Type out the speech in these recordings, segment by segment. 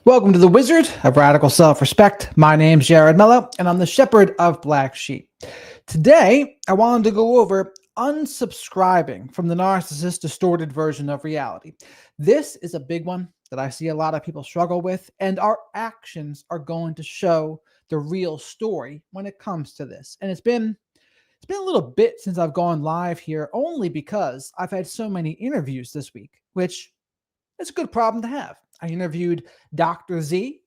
Welcome to the Wizard of Radical Self-Respect. My name's Jared Mello, and I'm the Shepherd of Black Sheep. Today, I wanted to go over unsubscribing from the narcissist distorted version of reality. This is a big one that I see a lot of people struggle with, and our actions are going to show the real story when it comes to this. And it's been a little bit since I've gone live here, only because I've had so many interviews this week, which is a good problem to have. I interviewed Dr. Z,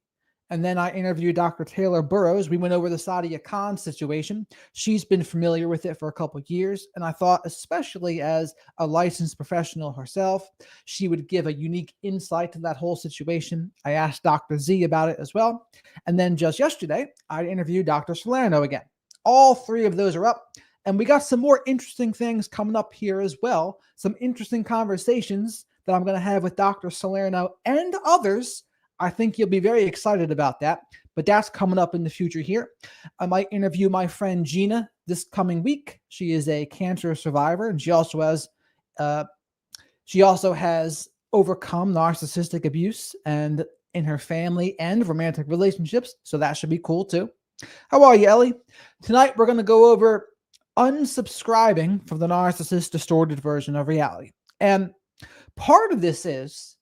and then I interviewed Dr. Taylor Burrows. We went over the Sadia Khan situation. She's been familiar with it for a couple of years, and I thought, especially as a licensed professional herself, she would give a unique insight to that whole situation. I asked Dr. Z about it as well. And then just yesterday, I interviewed Dr. Salerno again. All three of those are up, and we got some more interesting things coming up here as well. Some interesting conversations that I'm going to have with Dr. Salerno and others. I think you'll be very excited about that, but that's coming up in the future here. I might interview my friend Gina this coming week. She is a cancer survivor, and she also has overcome narcissistic abuse and in her family and romantic relationships, so that should be cool too. How are you, Ellie? Tonight we're going to go over unsubscribing from the narcissist distorted version of reality. And part of this is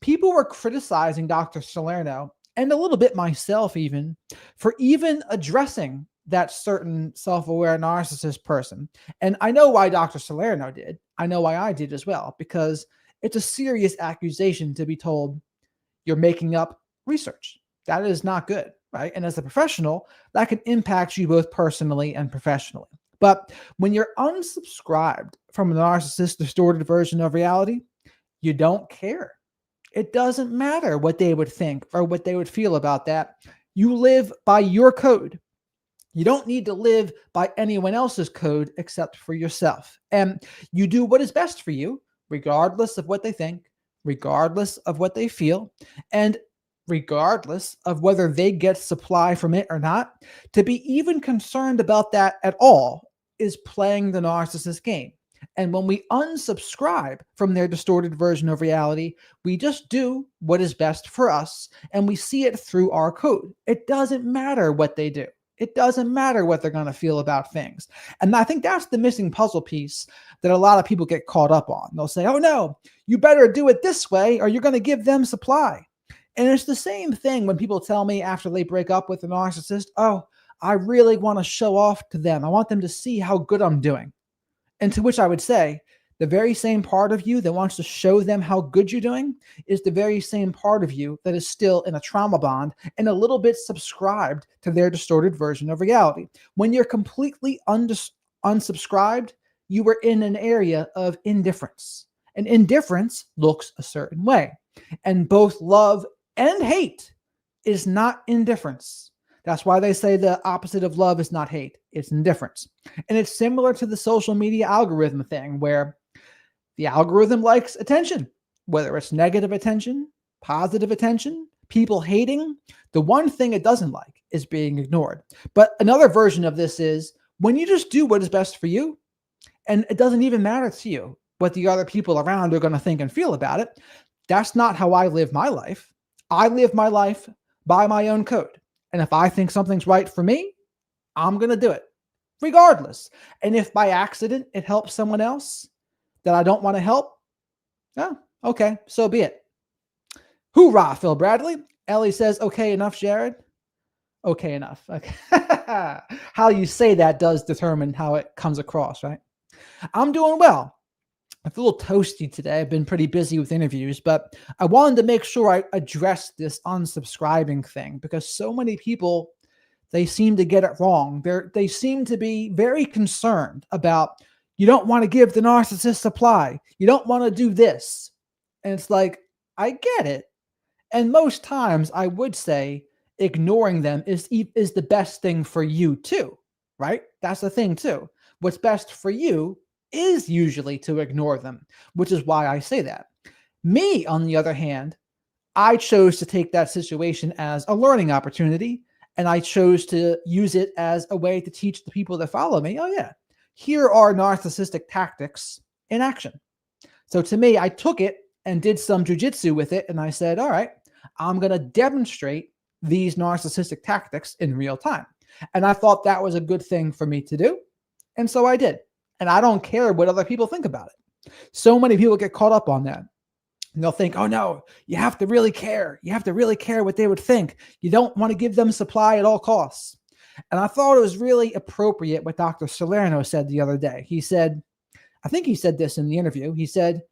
people were criticizing Dr. Salerno, and a little bit myself even, for even addressing that certain self-aware narcissist person. And I know why Dr. Salerno did. I know why I did as well, because it's a serious accusation to be told you're making up research. That is not good, right? And as a professional, that can impact you both personally and professionally. But when you're unsubscribed from a narcissist distorted version of reality, you don't care. It doesn't matter what they would think or what they would feel about that. You live by your code. You don't need to live by anyone else's code except for yourself. And you do what is best for you, regardless of what they think, regardless of what they feel, and regardless of whether they get supply from it or not. To be even concerned about that at all is playing the narcissist game. And when we unsubscribe from their distorted version of reality, we just do what is best for us, and we see it through our code. It doesn't matter what they do. It doesn't matter what they're going to feel about things. And I think that's the missing puzzle piece that a lot of people get caught up on. They'll say, oh no, you better do it this way or you're going to give them supply. And it's the same thing when people tell me after they break up with a narcissist, oh, I really want to show off to them. I want them to see how good I'm doing. And to which I would say, the very same part of you that wants to show them how good you're doing is the very same part of you that is still in a trauma bond and a little bit subscribed to their distorted version of reality. When you're completely unsubscribed, you are in an area of indifference. And indifference looks a certain way. And both love and hate is not indifference. That's why they say the opposite of love is not hate, it's indifference. And it's similar to the social media algorithm thing, where the algorithm likes attention, whether it's negative attention, positive attention, people hating. The one thing it doesn't like is being ignored. But another version of this is when you just do what is best for you, and it doesn't even matter to you what the other people around are going to think and feel about it. That's not how I live my life. I live my life by my own code. And if I think something's right for me, I'm going to do it regardless. And if by accident it helps someone else that I don't want to help, oh, okay, so be it. Hoorah, Phil Bradley. Ellie says, okay enough, Jared. Okay enough. Okay. How you say that does determine how it comes across, right? I'm doing well. I'm a little toasty today. I've been pretty busy with interviews, but I wanted to make sure I addressed this unsubscribing thing because so many people, they seem to get it wrong. They seem to be very concerned about, you don't want to give the narcissist supply. You don't want to do this. And it's like, I get it. And most times I would say ignoring them is the best thing for you too, right? That's the thing too. What's best for you is usually to ignore them, which is why I say that. Me, on the other hand, I chose to take that situation as a learning opportunity, and I chose to use it as a way to teach the people that follow me, oh yeah, here are narcissistic tactics in action. So to me, I took it and did some jujitsu with it, and I said, all right, I'm going to demonstrate these narcissistic tactics in real time. And I thought that was a good thing for me to do. And so I did. And I don't care what other people think about it. So many people get caught up on that. And they'll think, oh no, you have to really care. You have to really care what they would think. You don't want to give them supply at all costs. And I thought it was really appropriate what Dr. Salerno said the other day. He said, I think he said this in the interview. He said,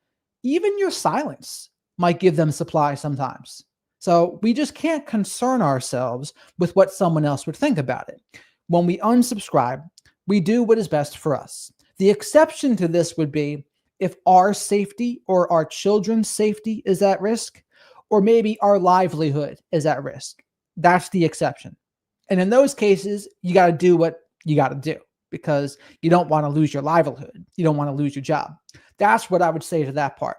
even your silence might give them supply sometimes. So we just can't concern ourselves with what someone else would think about it. When we unsubscribe, we do what is best for us. The exception to this would be if our safety or our children's safety is at risk, or maybe our livelihood is at risk. That's the exception. And in those cases, you got to do what you got to do because you don't want to lose your livelihood. You don't want to lose your job. That's what I would say to that part.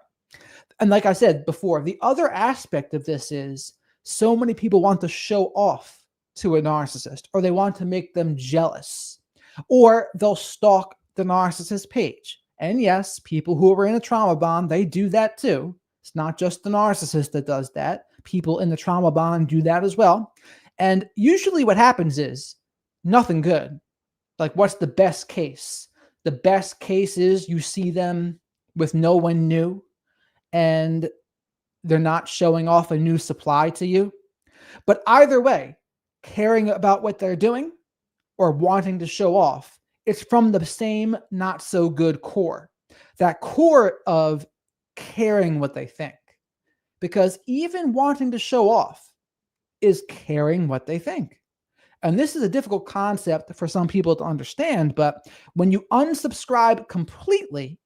And like I said before, the other aspect of this is so many people want to show off to a narcissist, or they want to make them jealous, or they'll stalk the narcissist page. And yes, people who are in a trauma bond, they do that too. It's not just the narcissist that does that. People in the trauma bond do that as well. And usually what happens is nothing good. Like, what's the best case? The best case is you see them with no one new and they're not showing off a new supply to you. But either way, caring about what they're doing or wanting to show off, it's from the same not so good core. That core of caring what they think. Because even wanting to show off is caring what they think. And this is a difficult concept for some people to understand, but when you unsubscribe completely,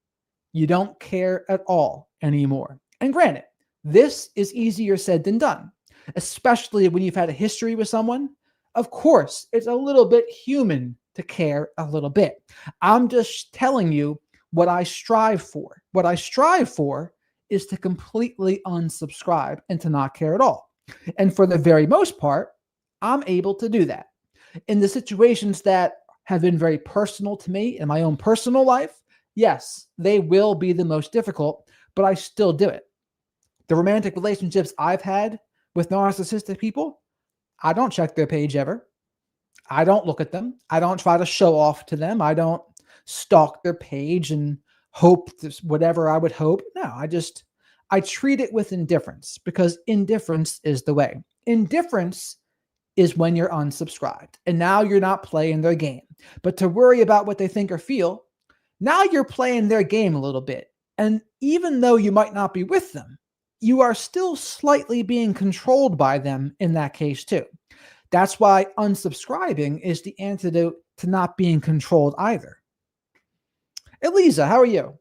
you don't care at all anymore. And granted, this is easier said than done, especially when you've had a history with someone. Of course, it's a little bit human to care a little bit. I'm just telling you what I strive for. What I strive for is to completely unsubscribe and to not care at all. And for the very most part, I'm able to do that. In the situations that have been very personal to me in my own personal life, yes, they will be the most difficult, but I still do it. The romantic relationships I've had with narcissistic people, I don't check their page ever. I don't look at them. I don't try to show off to them. I don't stalk their page and hope whatever I would hope. No, I treat it with indifference because indifference is the way. Indifference is when you're unsubscribed and now you're not playing their game. But to worry about what they think or feel, now you're playing their game a little bit. And even though you might not be with them, you are still slightly being controlled by them in that case too. That's why unsubscribing is the antidote to not being controlled either. Elisa, how are you?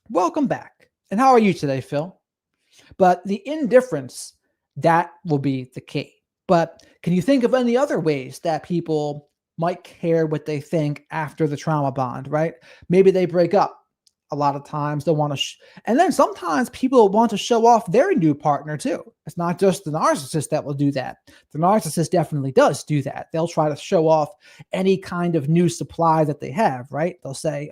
Welcome back. And how are you today, Phil? But the indifference, that will be the key. But can you think of any other ways that people might care what they think after the trauma bond, right? Maybe they break up. A lot of times they'll want to, and then sometimes people want to show off their new partner too. It's not just the narcissist that will do that. The narcissist definitely does do that. They'll try to show off any kind of new supply that they have, right? They'll say,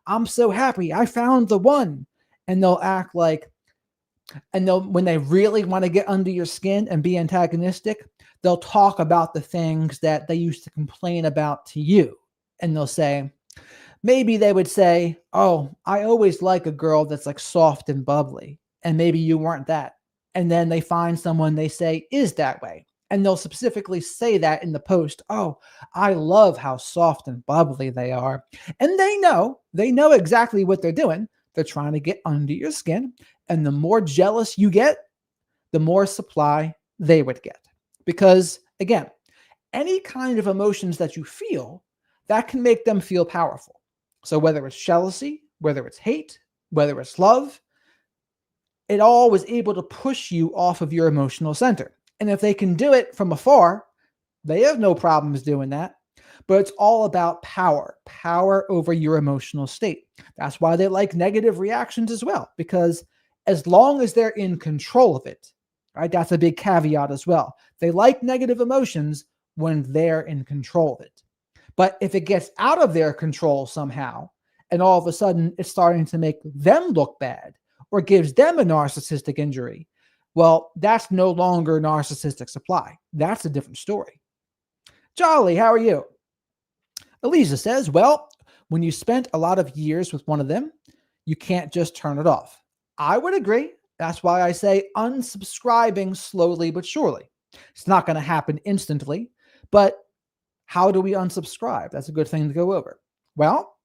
I'm so happy. I found the one. And they'll act like, when they really want to get under your skin and be antagonistic, they'll talk about the things that they used to complain about to you. And they'll say, maybe they would say, oh, I always like a girl that's like soft and bubbly. And maybe you weren't that. And then they find someone they say is that way. And they'll specifically say that in the post. Oh, I love how soft and bubbly they are. And they know exactly what they're doing. They're trying to get under your skin. And the more jealous you get, the more supply they would get. Because again, any kind of emotions that you feel, that can make them feel powerful. So whether it's jealousy, whether it's hate, whether it's love, it all was able to push you off of your emotional center. And if they can do it from afar, they have no problems doing that. But it's all about power over your emotional state. That's why they like negative reactions as well, because as long as they're in control of it, right? That's a big caveat as well. They like negative emotions when they're in control of it. But if it gets out of their control somehow, and all of a sudden it's starting to make them look bad or gives them a narcissistic injury, well, that's no longer narcissistic supply. That's a different story. Jolly, how are you? Eliza says, well, when you spent a lot of years with one of them, you can't just turn it off. I would agree. That's why I say unsubscribing slowly but surely. It's not going to happen instantly, but how do we unsubscribe? That's a good thing to go over. Well,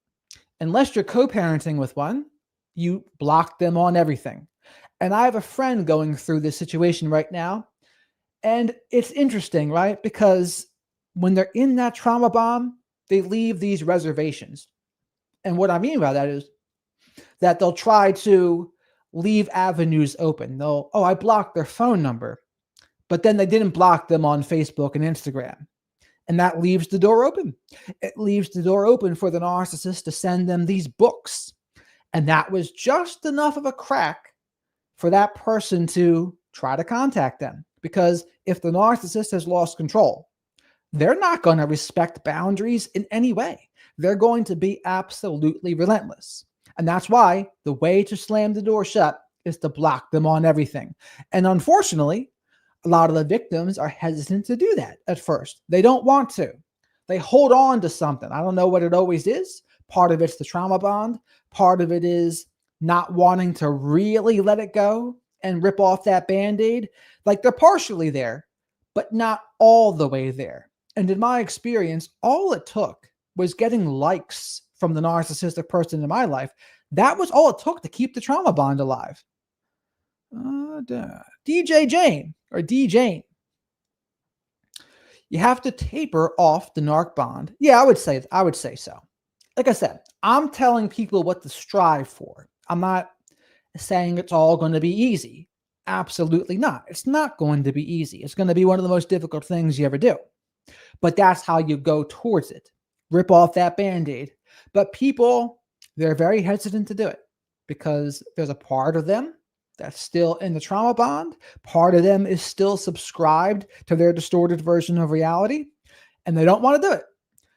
unless you're co-parenting with one, you block them on everything. And I have a friend going through this situation right now. And it's interesting, right? Because when they're in that trauma bond, they leave these reservations. And what I mean by that is that they'll try to leave avenues open. I blocked their phone number, but then they didn't block them on Facebook and Instagram. And that leaves the door open. It leaves the door open for the narcissist to send them these books. And that was just enough of a crack for that person to try to contact them. Because if the narcissist has lost control, they're not going to respect boundaries in any way. They're going to be absolutely relentless. And that's why the way to slam the door shut is to block them on everything. And unfortunately, a lot of the victims are hesitant to do that at first. They don't want to. They hold on to something. I don't know what it always is. Part of it's the trauma bond. Part of it is not wanting to really let it go and rip off that Band-Aid. Like they're partially there, but not all the way there. And in my experience, all it took was getting likes from the narcissistic person in my life. That was all it took to keep the trauma bond alive. DJ Jane or D Jane. You have to taper off the narc bond. Yeah, I would say so. Like I said, I'm telling people what to strive for. I'm not saying it's all going to be easy. Absolutely not. It's not going to be easy. It's going to be one of the most difficult things you ever do. But that's how you go towards it. Rip off that Band-Aid. But people, they're very hesitant to do it because there's a part of them that's still in the trauma bond. Part of them is still subscribed to their distorted version of reality, and they don't want to do it.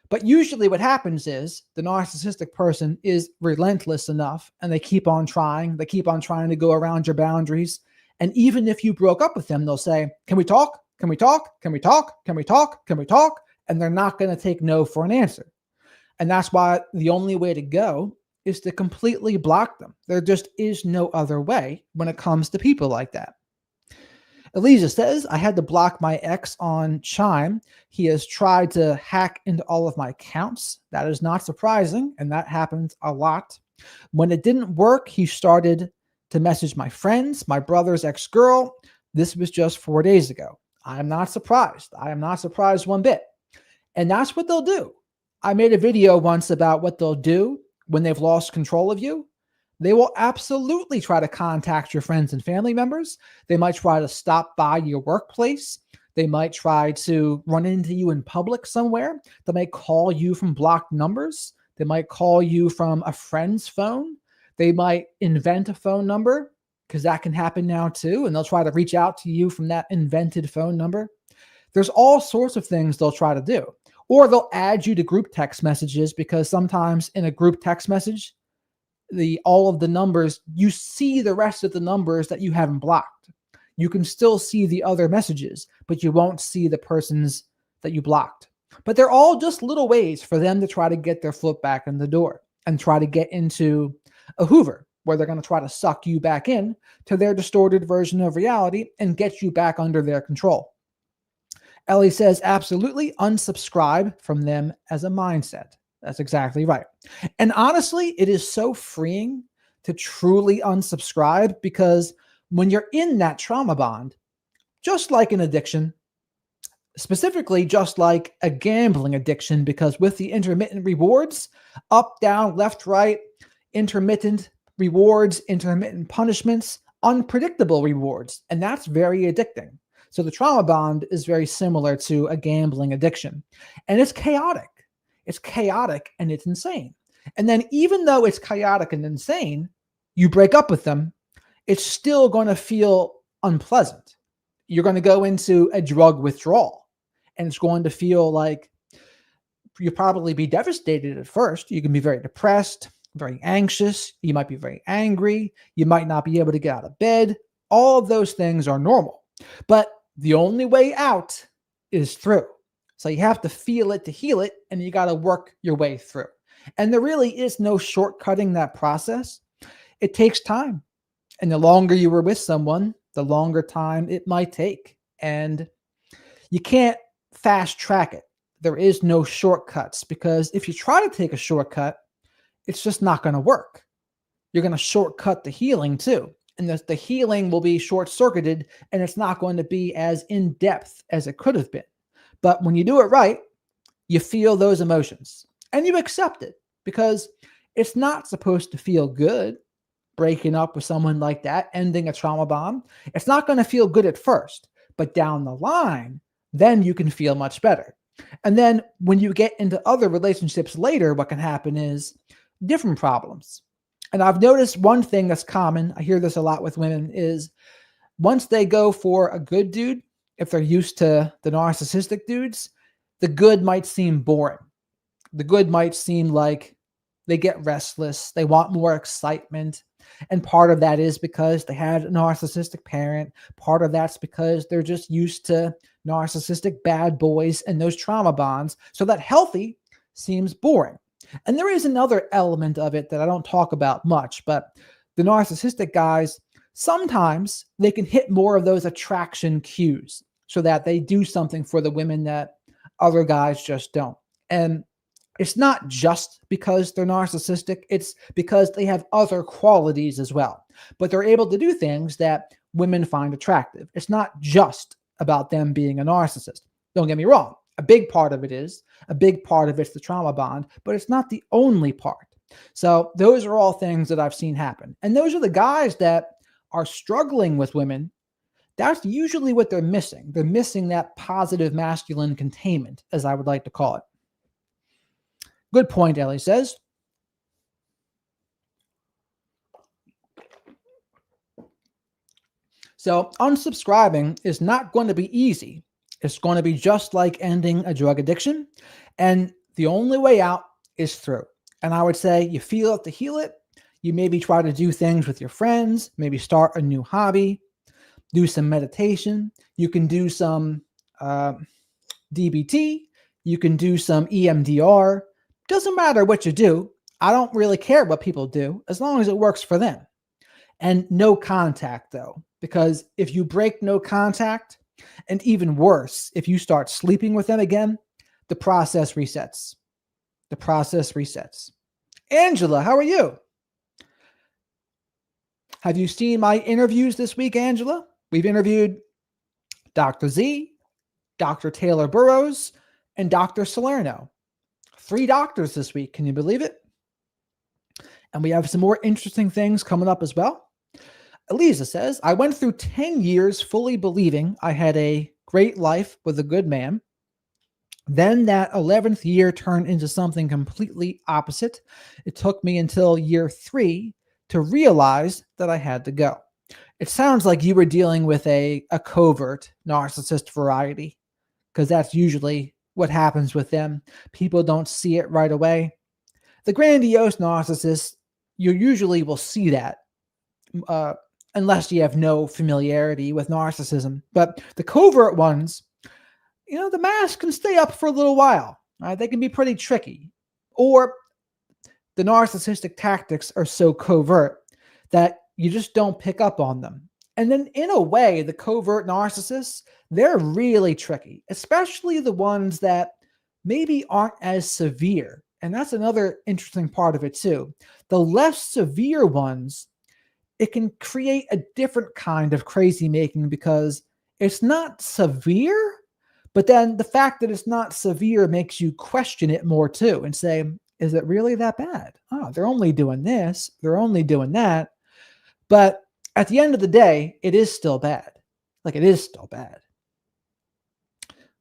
But usually what happens is the narcissistic person is relentless enough, and they keep on trying. They keep on trying to go around your boundaries. And even if you broke up with them, they'll say, can we talk? Can we talk? Can we talk? Can we talk? Can we talk? And they're not going to take no for an answer. And that's why the only way to go is to completely block them. There just is no other way when it comes to people like that. Eliza says, I had to block my ex on Chime. He has tried to hack into all of my accounts. That is not surprising, and that happens a lot. When it didn't work, he started to message my friends, my brother's ex-girl. This was just 4 days ago. I am not surprised. I am not surprised one bit. And that's what they'll do. I made a video once about what they'll do when they've lost control of you. They will absolutely try to contact your friends and family members. They might try to stop by your workplace. They might try to run into you in public somewhere. They might call you from blocked numbers. They might call you from a friend's phone. They might invent a phone number, because that can happen now too. And they'll try to reach out to you from that invented phone number. There's all sorts of things they'll try to do. Or they'll add you to group text messages, because sometimes in a group text message, all of the numbers, you see the rest of the numbers that you haven't blocked. You can still see the other messages, but you won't see the persons that you blocked. But they're all just little ways for them to try to get their foot back in the door and try to get into a Hoover, where they're going to try to suck you back in to their distorted version of reality and get you back under their control. Ellie says, absolutely unsubscribe from them as a mindset. That's exactly right. And honestly, it is so freeing to truly unsubscribe, because when you're in that trauma bond, just like an addiction, specifically just like a gambling addiction, because with the intermittent rewards, up, down, left, right, intermittent rewards, intermittent punishments, unpredictable rewards, and that's very addicting. So the trauma bond is very similar to a gambling addiction, and it's chaotic. It's chaotic and it's insane. And then even though it's chaotic and insane, you break up with them, it's still going to feel unpleasant. You're going to go into a drug withdrawal, and it's going to feel like you'll probably be devastated at first. You can be very depressed, very anxious. You might be very angry. You might not be able to get out of bed. All of those things are normal, but the only way out is through. So you have to feel it to heal it, and you got to work your way through. And there really is no shortcutting that process. It takes time. And the longer you were with someone, the longer time it might take. And you can't fast track it. There is no shortcuts, because if you try to take a shortcut, it's just not going to work. You're going to shortcut the healing too. And the healing will be short circuited, and it's not going to be as in depth as it could have been. But when you do it right, you feel those emotions and you accept it, because it's not supposed to feel good breaking up with someone like that, ending a trauma bond. It's not going to feel good at first, but down the line, then you can feel much better. And then when you get into other relationships later, what can happen is different problems. And I've noticed one thing that's common, I hear this a lot with women, is once they go for a good dude, if they're used to the narcissistic dudes, the good might seem boring. The good might seem like they get restless. They want more excitement. And part of that is because they had a narcissistic parent. Part of that's because they're just used to narcissistic bad boys and those trauma bonds. So that healthy seems boring. And there is another element of it that I don't talk about much, but the narcissistic guys, sometimes they can hit more of those attraction cues so that they do something for the women that other guys just don't. And it's not just because they're narcissistic, it's because they have other qualities as well. But they're able to do things that women find attractive. It's not just about them being a narcissist. Don't get me wrong. A big part of it's the trauma bond, but it's not the only part. So those are all things that I've seen happen. And those are the guys that are struggling with women. That's usually what they're missing. They're missing that positive masculine containment, as I would like to call it. Good point, Ellie says. So unsubscribing is not going to be easy. It's going to be just like ending a drug addiction. And the only way out is through. And I would say you feel it to heal it. You maybe try to do things with your friends, maybe start a new hobby, do some meditation. You can do some DBT. You can do some EMDR. Doesn't matter what you do. I don't really care what people do as long as it works for them. And no contact, though, because if you break no contact, and even worse, if you start sleeping with them again, the process resets. The process resets. Angela, how are you? Have you seen my interviews this week, Angela? We've interviewed Dr. Z, Dr. Taylor Burrows, and Dr. Salerno. 3 doctors this week. Can you believe it? And we have some more interesting things coming up as well. Elisa says, I went through 10 years fully believing I had a great life with a good man. Then that 11th year turned into something completely opposite. It took me until year 3 to realize that I had to go. It sounds like you were dealing with a covert narcissist variety, because that's usually what happens with them. People don't see it right away. The grandiose narcissists, you usually will see that unless you have no familiarity with narcissism. But the covert ones, the mask can stay up for a little while. Right? They can be pretty tricky. Or the narcissistic tactics are so covert that you just don't pick up on them. And then in a way, the covert narcissists, they're really tricky, especially the ones that maybe aren't as severe. And that's another interesting part of it too. The less severe ones, it can create a different kind of crazy making, because it's not severe, but then the fact that it's not severe makes you question it more too and say, is it really that bad? Oh, they're only doing this. They're only doing that. But at the end of the day, it is still bad. It is still bad.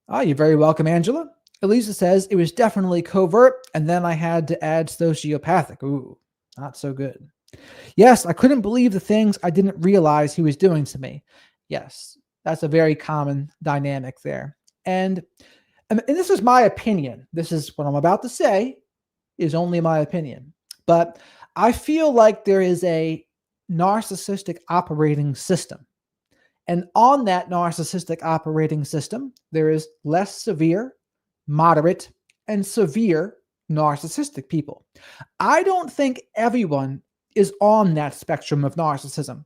Oh, you're very welcome, Angela. Elisa says, it was definitely covert, and then I had to add sociopathic. Ooh, not so good. Yes, I couldn't believe the things I didn't realize he was doing to me. Yes, that's a very common dynamic there. And this is my opinion. This is what I'm about to say is only my opinion. But I feel like there is a narcissistic operating system And on that narcissistic operating system, there is less severe, moderate, and severe narcissistic people. I don't think everyone is on that spectrum of narcissism.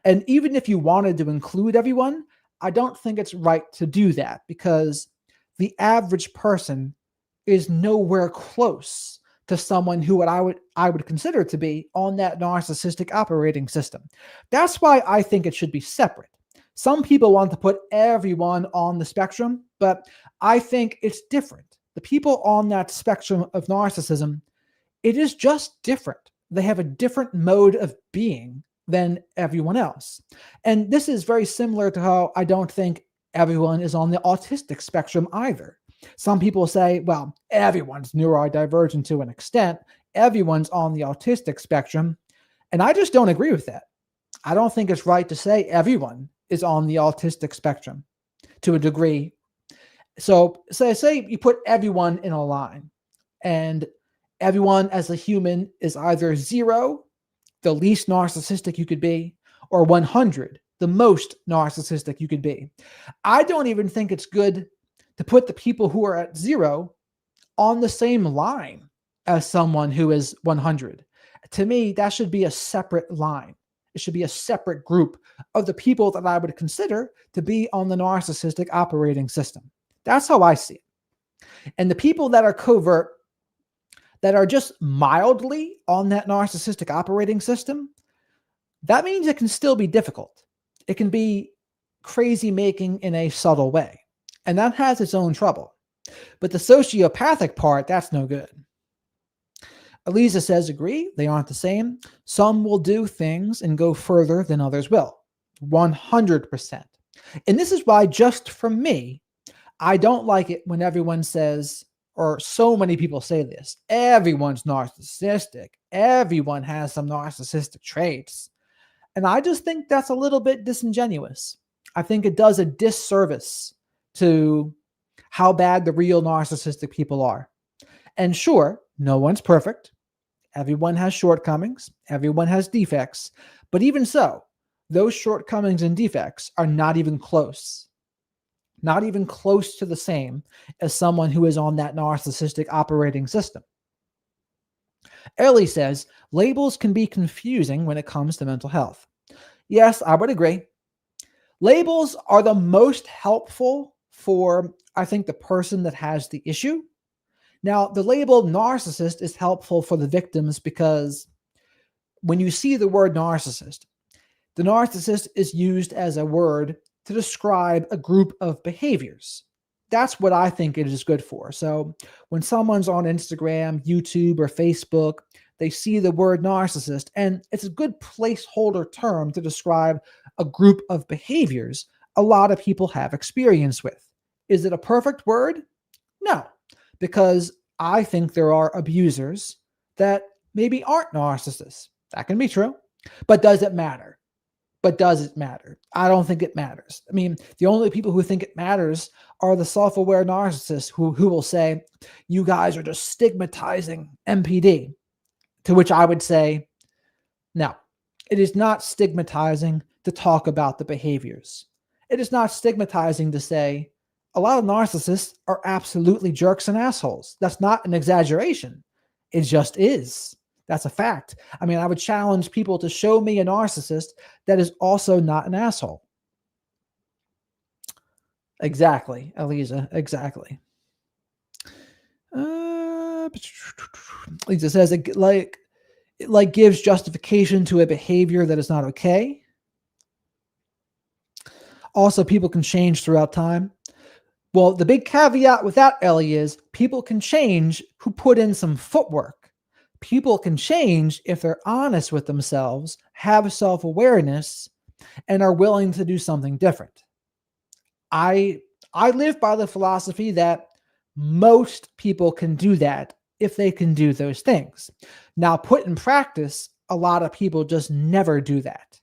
And even if you wanted to include everyone, I don't think it's right to do that, because the average person is nowhere close to someone who I would consider to be on that narcissistic operating system. That's why I think it should be separate. Some people want to put everyone on the spectrum, but I think it's different. The people on that spectrum of narcissism, it is just different. They have a different mode of being than everyone else. And this is very similar to how I don't think everyone is on the autistic spectrum either. Some people say, well, everyone's neurodivergent to an extent. Everyone's on the autistic spectrum. And I just don't agree with that. I don't think it's right to say everyone is on the autistic spectrum to a degree. So say you put everyone in a line, and everyone as a human is either 0, the least narcissistic you could be, or 100, the most narcissistic you could be. I don't even think it's good to put the people who are at 0 on the same line as someone who is 100. To me, that should be a separate line. It should be a separate group of the people that I would consider to be on the narcissistic operating system. That's how I see it. And the people that are covert, that are just mildly on that narcissistic operating system, that means it can still be difficult. It can be crazy making in a subtle way. And that has its own trouble. But the sociopathic part, that's no good. Eliza says, agree, they aren't the same. Some will do things and go further than others will. 100%. And this is why, just for me, I don't like it when everyone says, or so many people say this, everyone's narcissistic. Everyone has some narcissistic traits. And I just think that's a little bit disingenuous. I think it does a disservice to how bad the real narcissistic people are. And sure, no one's perfect. Everyone has shortcomings. Everyone has defects. But even so, those shortcomings and defects are not even close. Not even close to the same as someone who is on that narcissistic operating system. Ellie says, labels can be confusing when it comes to mental health. Yes, I would agree. Labels are the most helpful for, I think, the person that has the issue. Now, the label narcissist is helpful for the victims because when you see the word narcissist, the narcissist is used as a word to describe a group of behaviors. That's what I think it is good for. So when someone's on Instagram, YouTube, or Facebook, they see the word narcissist, and it's a good placeholder term to describe a group of behaviors a lot of people have experience with. Is it a perfect word? No, because I think there are abusers that maybe aren't narcissists. That can be true. But does it matter? But does it matter? I don't think it matters. I mean, the only people who think it matters are the self-aware narcissists who will say, you guys are just stigmatizing MPD. To which I would say, no, it is not stigmatizing to talk about the behaviors. It is not stigmatizing to say a lot of narcissists are absolutely jerks and assholes. That's not an exaggeration. It just is. That's a fact. I mean, I would challenge people to show me a narcissist that is also not an asshole. Exactly, Eliza, exactly. Lisa says it like gives justification to a behavior that is not okay. Also, people can change throughout time. Well, the big caveat with that, Ellie, is people can change who put in some footwork. People can change if they're honest with themselves, have self-awareness, and are willing to do something different. I live by the philosophy that most people can do that if they can do those things. Now, put in practice, a lot of people just never do that.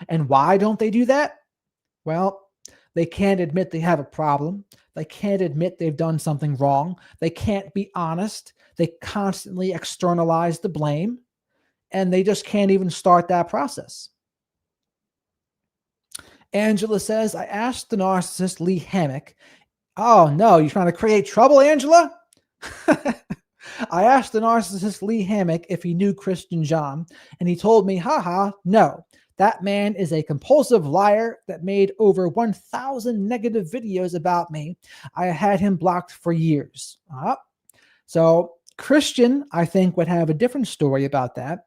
And why don't they do that? Well, they can't admit they have a problem. They can't admit they've done something wrong. They can't be honest. They constantly externalize the blame, and they just can't even start that process. Angela says, I asked the narcissist Lee Hammock. Oh no, you're trying to create trouble, Angela? I asked the narcissist Lee Hammock if he knew Christian John, and he told me, haha, no. That man is a compulsive liar that made over 1,000 negative videos about me. I had him blocked for years. So Christian, I think, would have a different story about that.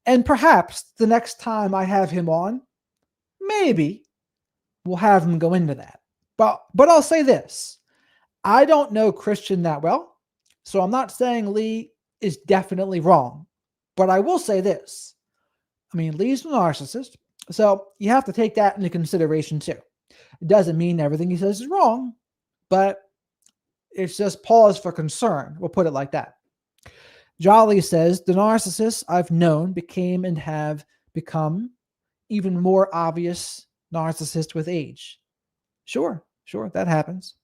And perhaps the next time I have him on, maybe we'll have him go into that. But I'll say this. I don't know Christian that well, so I'm not saying Lee is definitely wrong. But I will say this. I mean, Lee's a narcissist, so you have to take that into consideration too. It doesn't mean everything he says is wrong, but it's just pause for concern. We'll put it like that. Jolly says, the narcissists I've known became and have become even more obvious narcissists with age. Sure, that happens.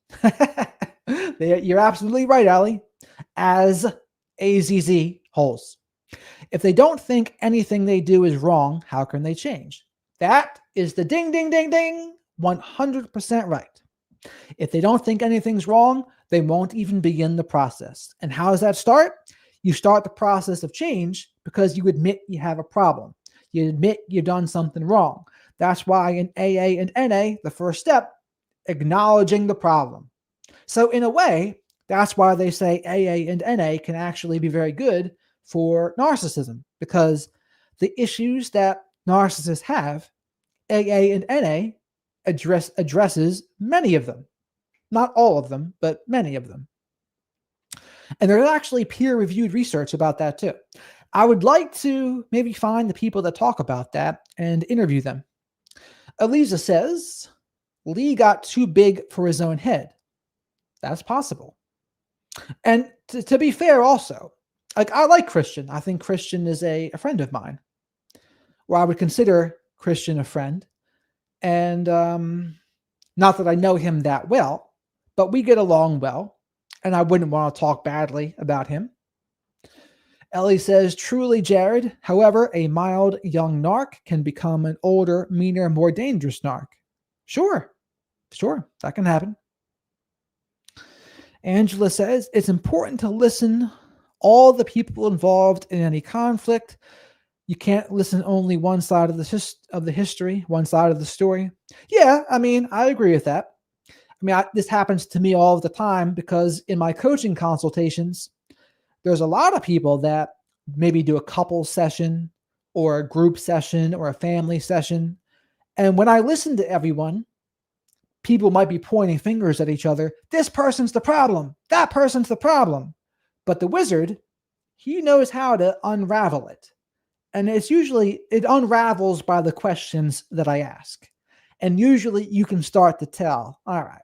You're absolutely right, Allie. As AZZ holds. If they don't think anything they do is wrong, how can they change? That is the ding, ding, ding, ding, 100% right. If they don't think anything's wrong, they won't even begin the process. And how does that start? You start the process of change because you admit you have a problem. You admit you've done something wrong. That's why in AA and NA, the first step, acknowledging the problem. So in a way, that's why they say AA and NA can actually be very good for narcissism, because the issues that narcissists have, AA and NA addresses many of them. Not all of them, but many of them. And there's actually peer-reviewed research about that too. I would like to maybe find the people that talk about that and interview them. Eliza says, Lee got too big for his own head. That's possible. And to be fair also, like, I like Christian. I think Christian is a friend of mine, or I would consider Christian a friend. And not that I know him that well, but we get along well, and I wouldn't want to talk badly about him. Ellie says, truly, Jared. However, a mild young narc can become an older, meaner, more dangerous narc. Sure, that can happen. Angela says, it's important to listen all the people involved in any conflict. You can't listen only one side of the history, one side of the story. Yeah, I mean, I agree with that. I mean, this happens to me all the time because in my coaching consultations, there's a lot of people that maybe do a couple session or a group session or a family session. And when I listen to everyone, people might be pointing fingers at each other. This person's the problem. That person's the problem. But the wizard, he knows how to unravel it. And it unravels by the questions that I ask. And usually you can start to tell, all right,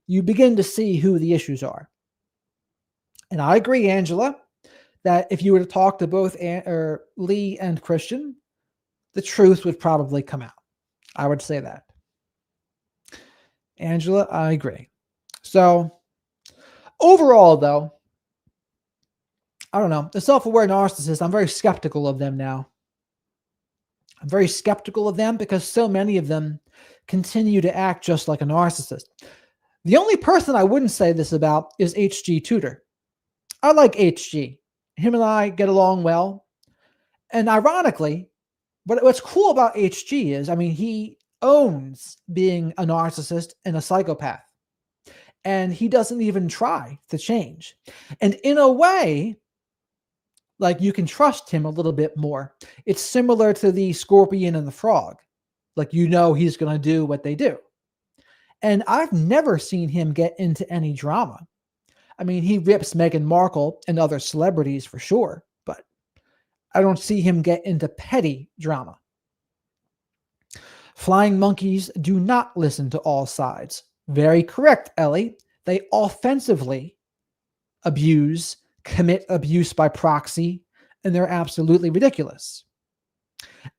you begin to see who the issues are. And I agree, Angela, that if you were to talk to both Lee and Christian, the truth would probably come out. I would say that. Angela, I agree. So overall, though, I don't know. The self-aware narcissists, I'm very skeptical of them now. I'm very skeptical of them because so many of them continue to act just like a narcissist. The only person I wouldn't say this about is HG Tudor. I like HG. Him and I get along well. And ironically, what's cool about HG is, I mean, he owns being a narcissist and a psychopath. And he doesn't even try to change. And in a way, like, you can trust him a little bit more. It's similar to the scorpion and the frog. Like, you know he's going to do what they do. And I've never seen him get into any drama. I mean, he rips Meghan Markle and other celebrities for sure, but I don't see him get into petty drama. Flying monkeys do not listen to all sides. Very correct, Ellie. They offensively commit abuse by proxy, and they're absolutely ridiculous.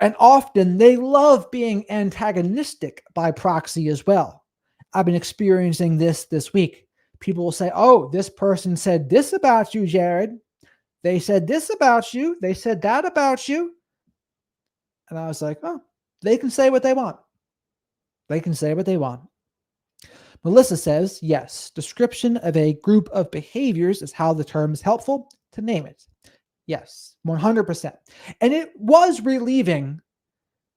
And often they love being antagonistic by proxy as well. I've been experiencing this week. People will say, oh, this person said this about you, Jared. They said this about you. They said that about you. And I was like, oh, they can say what they want. They can say what they want. Melissa says, yes, description of a group of behaviors is how the term is helpful to name it. Yes, 100%. And it was relieving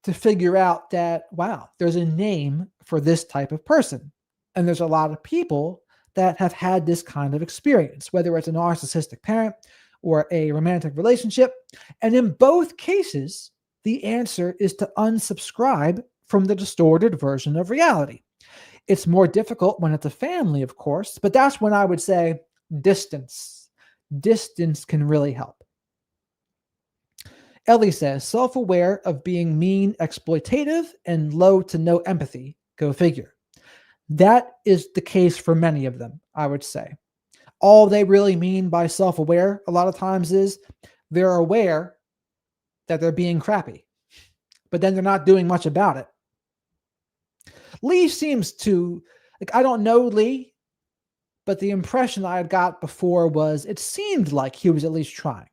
to figure out that, wow, there's a name for this type of person. And there's a lot of people that have had this kind of experience, whether it's a narcissistic parent or a romantic relationship. And in both cases, the answer is to unsubscribe from the distorted version of reality. It's more difficult when it's a family, of course, but that's when I would say distance. Distance can really help. Ellie says, self-aware of being mean, exploitative, and low to no empathy. Go figure. That is the case for many of them, I would say. All they really mean by self-aware a lot of times is they're aware that they're being crappy, but then they're not doing much about it. Lee seems to, I don't know Lee, but the impression I had got before was it seemed like he was at least trying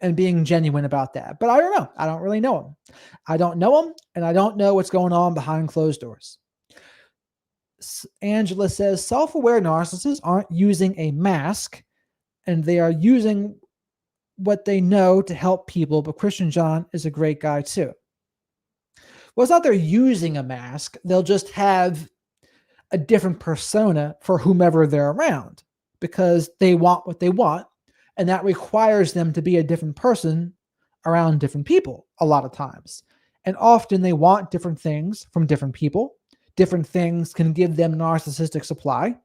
and being genuine about that. But I don't know. I don't really know him. I don't know him, and I don't know what's going on behind closed doors. Angela says, self-aware narcissists aren't using a mask, and they are using what they know to help people, but Christian John is a great guy too. Well, it's not they're using a mask. They'll just have a different persona for whomever they're around because they want what they want. And that requires them to be a different person around different people a lot of times. And often they want different things from different people. Different things can give them narcissistic supply.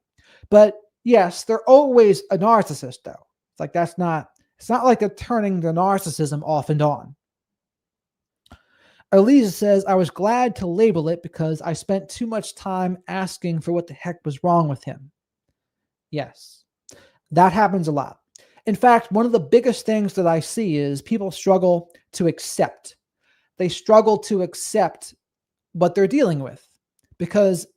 But yes, they're always a narcissist though. It's like it's not like they're turning the narcissism off and on. Elisa says, I was glad to label it because I spent too much time asking for what the heck was wrong with him. Yes, that happens a lot. In fact, one of the biggest things that I see is people struggle to accept. They struggle to accept what they're dealing with. Because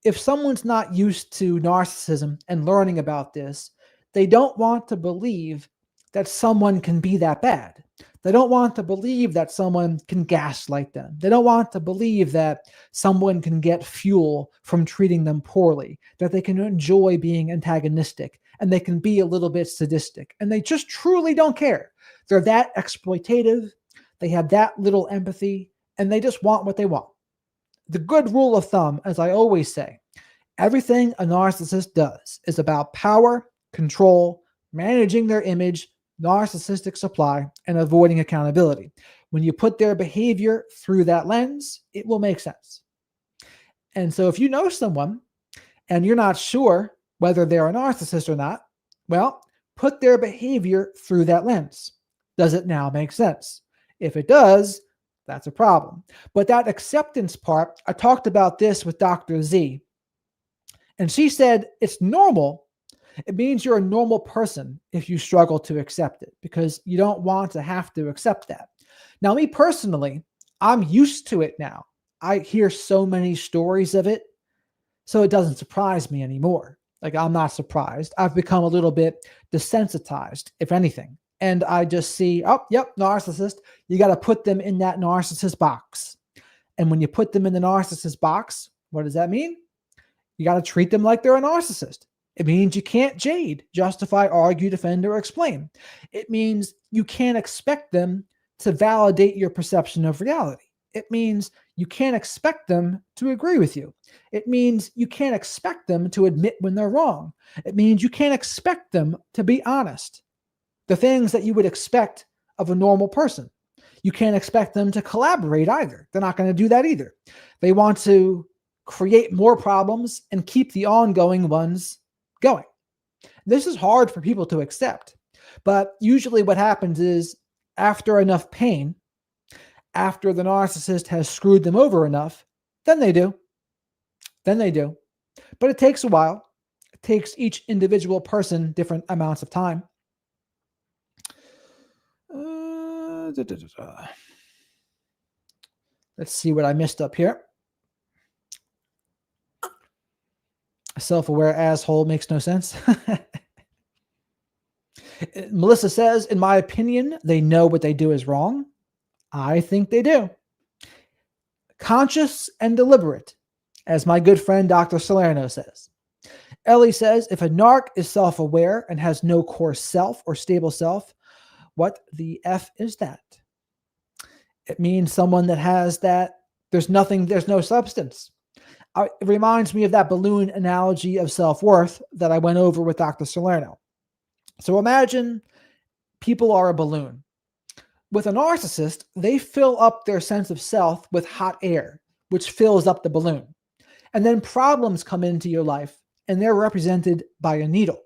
if someone's not used to narcissism and learning about this, they don't want to believe that someone can be that bad. They don't want to believe that someone can gaslight them. They don't want to believe that someone can get fuel from treating them poorly, that they can enjoy being antagonistic, and they can be a little bit sadistic. And they just truly don't care. They're that exploitative. They have that little empathy, and they just want what they want. The good rule of thumb, as I always say, everything a narcissist does is about power, control, managing their image, narcissistic supply, and avoiding accountability. When you put their behavior through that lens, it will make sense. And so if you know someone and you're not sure whether they're a narcissist or not, well, put their behavior through that lens. Does it now make sense? If it does, that's a problem. But that acceptance part, I talked about this with Dr. Z, and she said it's normal. It means you're a normal person if you struggle to accept it because you don't want to have to accept that. Now, me personally, I'm used to it now. I hear so many stories of it, so it doesn't surprise me anymore. Like, I'm not surprised. I've become a little bit desensitized, if anything. And I just see, oh, yep, narcissist. You got to put them in that narcissist box. And when you put them in the narcissist box, what does that mean? You got to treat them like they're a narcissist. It means you can't jade, justify, argue, defend, or explain. It means you can't expect them to validate your perception of reality. It means you can't expect them to agree with you. It means you can't expect them to admit when they're wrong. It means you can't expect them to be honest. The things that you would expect of a normal person. You can't expect them to collaborate either. They're not going to do that either. They want to create more problems and keep the ongoing ones going. This is hard for people to accept. But usually what happens is after enough pain, after the narcissist has screwed them over enough, then they do. Then they do. But it takes a while. It takes each individual person different amounts of time. Let's see what I missed up here. A self-aware asshole makes no sense. Melissa says, in my opinion, they know what they do is wrong. I think they do. Conscious and deliberate as my good friend Dr. Salerno says. Ellie says, if a narc is self-aware and has no core self or stable self, what the F is that? It means someone that has that, there's no substance. It reminds me of that balloon analogy of self-worth that I went over with Dr. Salerno. So imagine people are a balloon. With a narcissist, they fill up their sense of self with hot air, which fills up the balloon. And then problems come into your life, and they're represented by a needle.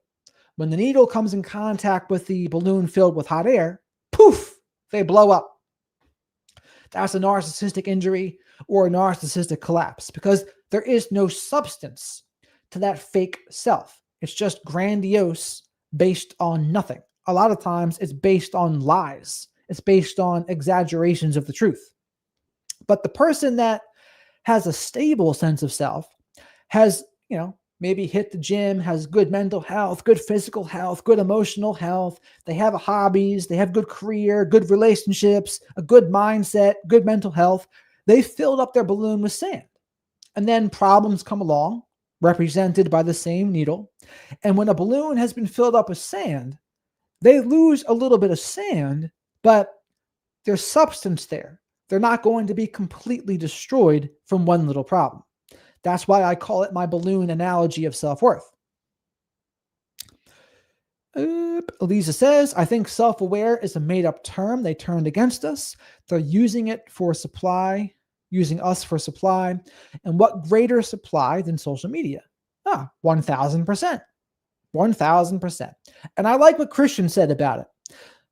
When the needle comes in contact with the balloon filled with hot air, poof, they blow up. That's a narcissistic injury or a narcissistic collapse, because there is no substance to that fake self. It's just grandiose based on nothing. A lot of times it's based on lies. It's based on exaggerations of the truth. But the person that has a stable sense of self has, maybe hit the gym, has good mental health, good physical health, good emotional health. They have hobbies, they have good career, good relationships, a good mindset, good mental health. They filled up their balloon with sand. And then problems come along, represented by the same needle. And when a balloon has been filled up with sand, they lose a little bit of sand, but there's substance there. They're not going to be completely destroyed from one little problem. That's why I call it my balloon analogy of self-worth. Elisa says, I think self-aware is a made-up term they turned against us. They're using us for supply. And what greater supply than social media? 1,000%. 1,000%. And I like what Christian said about it.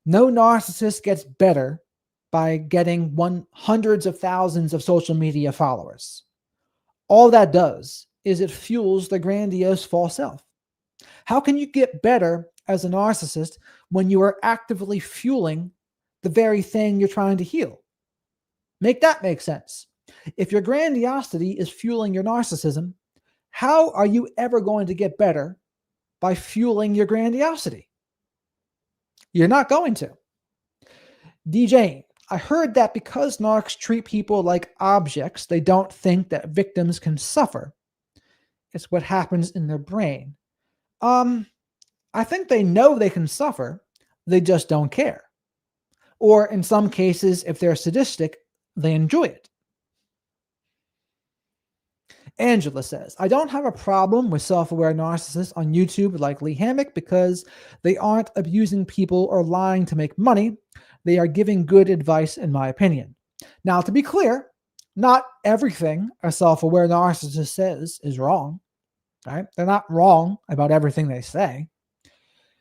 No narcissist gets better by getting hundreds of thousands of social media followers. All that does is it fuels the grandiose false self. How can you get better as a narcissist when you are actively fueling the very thing you're trying to heal? Make that make sense. If your grandiosity is fueling your narcissism, how are you ever going to get better by fueling your grandiosity? You're not going to. DJ, I heard that because narcs treat people like objects, they don't think that victims can suffer. It's what happens in their brain. I think they know they can suffer. They just don't care. Or in some cases, if they're sadistic, they enjoy it. Angela says, I don't have a problem with self-aware narcissists on YouTube like Lee Hammock because they aren't abusing people or lying to make money. They are giving good advice, in my opinion. Now, to be clear, not everything a self-aware narcissist says is wrong. Right? They're not wrong about everything they say.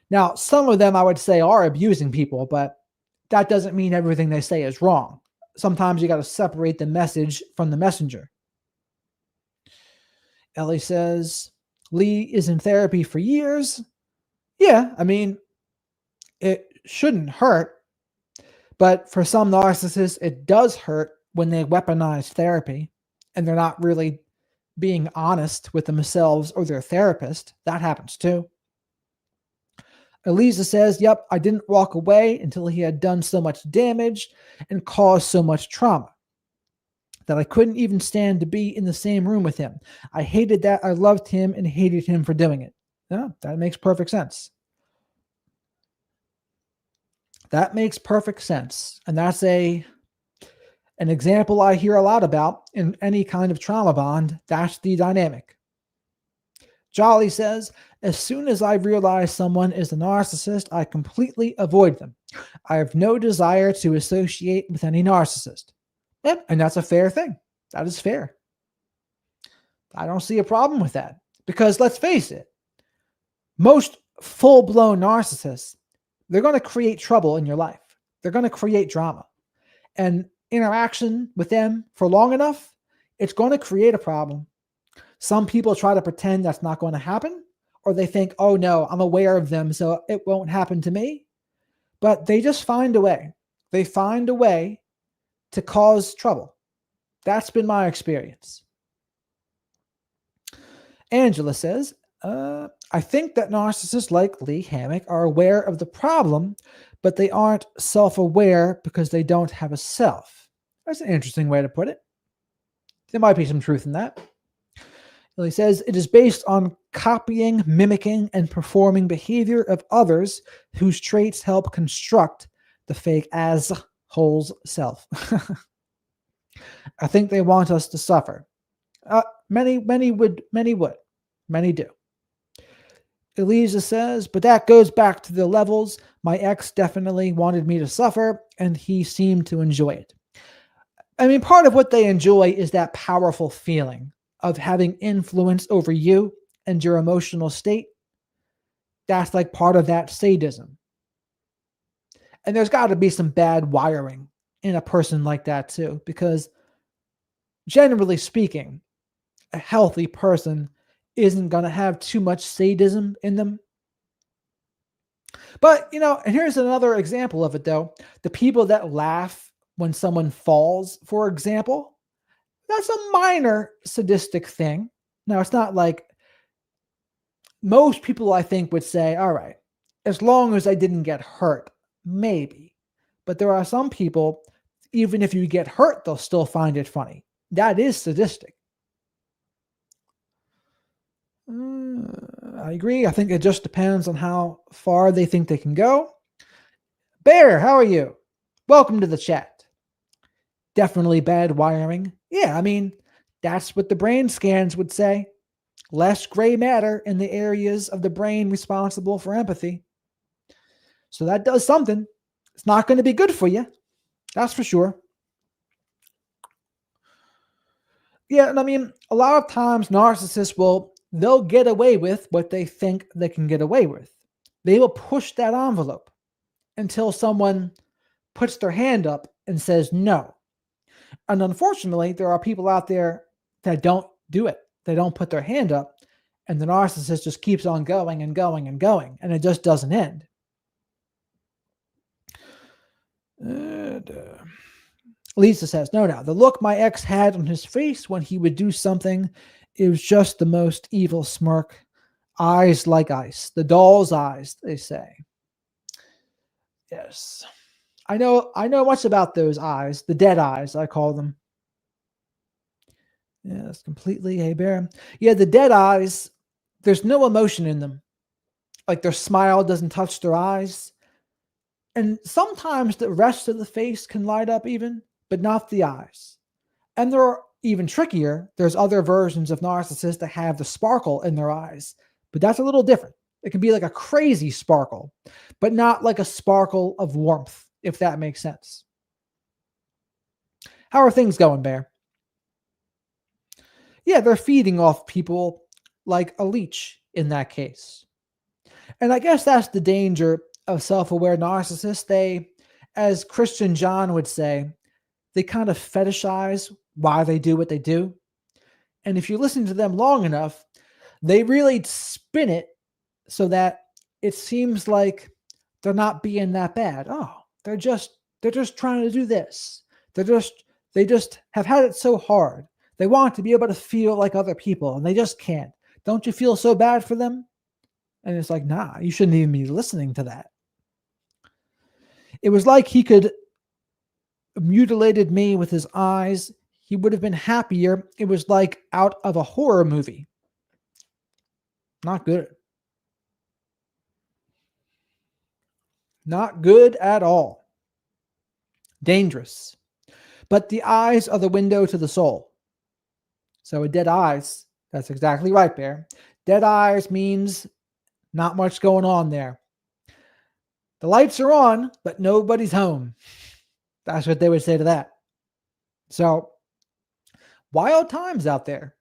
Now, some of them I would say are abusing people, but that doesn't mean everything they say is wrong. Sometimes you got to separate the message from the messenger. Ellie says, Lee is in therapy for years. Yeah, I mean, it shouldn't hurt. But for some narcissists, it does hurt when they weaponize therapy and they're not really being honest with themselves or their therapist. That happens too. Elisa says, yep, I didn't walk away until he had done so much damage and caused so much trauma that I couldn't even stand to be in the same room with him. I hated that. I loved him and hated him for doing it. Yeah, that makes perfect sense. That makes perfect sense. And that's an example I hear a lot about in any kind of trauma bond. That's the dynamic. Jolly says, as soon as I realize someone is a narcissist, I completely avoid them. I have no desire to associate with any narcissist. Yep, and that's a fair thing. That is fair. I don't see a problem with that. Because let's face it, most full-blown narcissists, they're going to create trouble in your life. They're going to create drama. And interaction with them for long enough, it's going to create a problem. Some people try to pretend that's not going to happen, or they think, oh no, I'm aware of them, so it won't happen to me. But they just find a way. They find a way to cause trouble. That's been my experience. Angela says, I think that narcissists like Lee Hammock are aware of the problem, but they aren't self-aware because they don't have a self. That's an interesting way to put it. There might be some truth in that. He says it is based on copying, mimicking, and performing behavior of others whose traits help construct the fake asshole's self. I think they want us to suffer. Many would. Many do. Elisa says, but that goes back to the levels. My ex definitely wanted me to suffer, and he seemed to enjoy it. I mean, part of what they enjoy is that powerful feeling of having influence over you and your emotional state. That's like part of that sadism. And there's got to be some bad wiring in a person like that too, because generally speaking, a healthy person isn't going to have too much sadism in them. But, and here's another example of it though. The people that laugh when someone falls, for example, that's a minor sadistic thing. Now, it's not like most people, I think, would say, all right, as long as I didn't get hurt, maybe. But there are some people, even if you get hurt, they'll still find it funny. That is sadistic. I agree. I think it just depends on how far they think they can go. Bear, how are you? Welcome to the chat. Definitely bad wiring. Yeah, I mean, that's what the brain scans would say. Less gray matter in the areas of the brain responsible for empathy. So that does something. It's not going to be good for you. That's for sure. Yeah, and I mean, a lot of times narcissists they'll get away with what they think they can get away with. They will push that envelope until someone puts their hand up and says no. And unfortunately, there are people out there that don't do it. They don't put their hand up, and the narcissist just keeps on going and going and going, and it just doesn't end. Lisa says, no, the look my ex had on his face when he would do something, it was just the most evil smirk. Eyes like ice. The doll's eyes, they say. Yes. I know much about those eyes, the dead eyes, I call them. Yes, completely. Hey, Bear. Yeah, the dead eyes, there's no emotion in them. Like their smile doesn't touch their eyes. And sometimes the rest of the face can light up even, but not the eyes. And they're even trickier. There's other versions of narcissists that have the sparkle in their eyes, but that's a little different. It can be like a crazy sparkle, but not like a sparkle of warmth, if that makes sense. How are things going, Bear? Yeah, they're feeding off people like a leech in that case. And I guess that's the danger of self-aware narcissists. They, as Christian John would say, they kind of fetishize why they do what they do. And if you listen to them long enough, they really spin it so that it seems like they're not being that bad. Oh, they're just trying to do this. They just have had it so hard. They want to be able to feel like other people, and they just can't. Don't you feel so bad for them? And it's like, nah, you shouldn't even be listening to that. It was like he could mutilated me with his eyes. He would have been happier. It was like out of a horror movie. Not good. Not good at all. Dangerous. But the eyes are the window to the soul. So with dead eyes, that's exactly right, Bear. Dead eyes means not much going on there. The lights are on, but nobody's home. That's what they would say to that. So, wild times out there.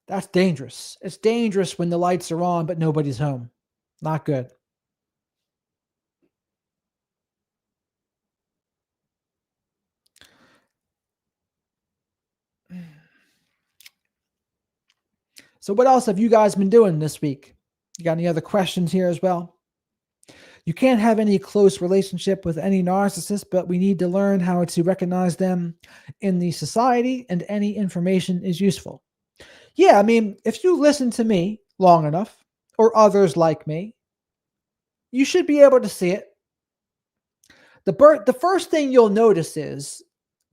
That's dangerous. It's dangerous when the lights are on, but nobody's home. Not good. So what else have you guys been doing this week? You got any other questions here as well? You can't have any close relationship with any narcissist, but we need to learn how to recognize them in the society, and any information is useful. Yeah, I mean, if you listen to me long enough, or others like me, you should be able to see it. The first thing you'll notice is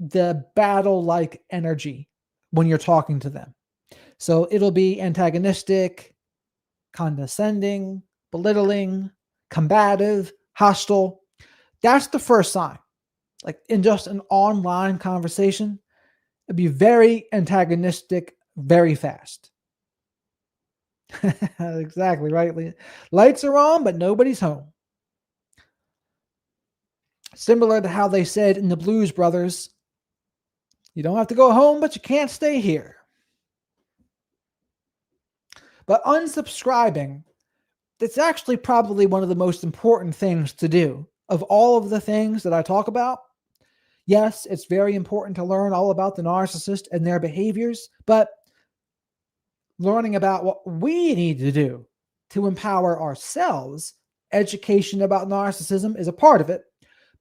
the battle-like energy when you're talking to them. So it'll be antagonistic, condescending, belittling, combative, hostile. That's the first sign. Like in just an online conversation, it'd be very antagonistic very fast. Exactly right. Lights are on, but nobody's home. Similar to how they said in the Blues Brothers, you don't have to go home, but you can't stay here. But unsubscribing, that's actually probably one of the most important things to do. Of all of the things that I talk about, yes, it's very important to learn all about the narcissist and their behaviors, but learning about what we need to do to empower ourselves, education about narcissism is a part of it,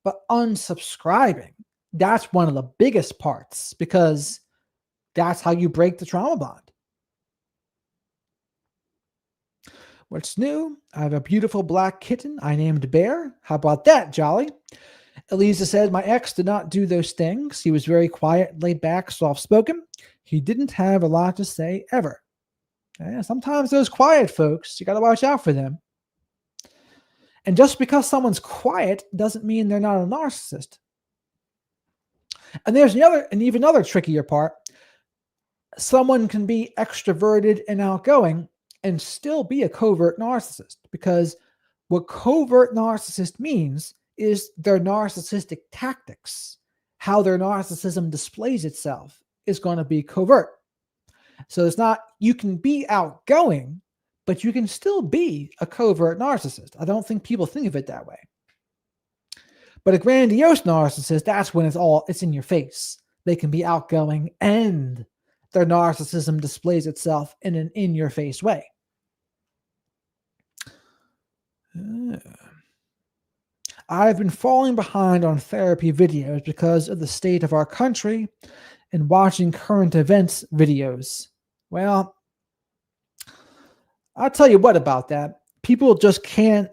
but unsubscribing, that's one of the biggest parts because that's how you break the trauma bond. What's new? I have a beautiful black kitten I named Bear. How about that, Jolly? Elisa said, my ex did not do those things. He was very quiet, laid back, soft-spoken. He didn't have a lot to say ever. Yeah, sometimes those quiet folks, you got to watch out for them. And just because someone's quiet doesn't mean they're not a narcissist. And there's even another trickier part. Someone can be extroverted and outgoing and still be a covert narcissist, because what covert narcissist means is their narcissistic tactics, how their narcissism displays itself is going to be covert. So it's not, you can be outgoing, but you can still be a covert narcissist. I don't think people think of it that way. But a grandiose narcissist, that's when it's in your face. They can be outgoing and their narcissism displays itself in an in-your-face way. I've been falling behind on therapy videos because of the state of our country and watching current events videos. Well, I'll tell you what about that. People just can't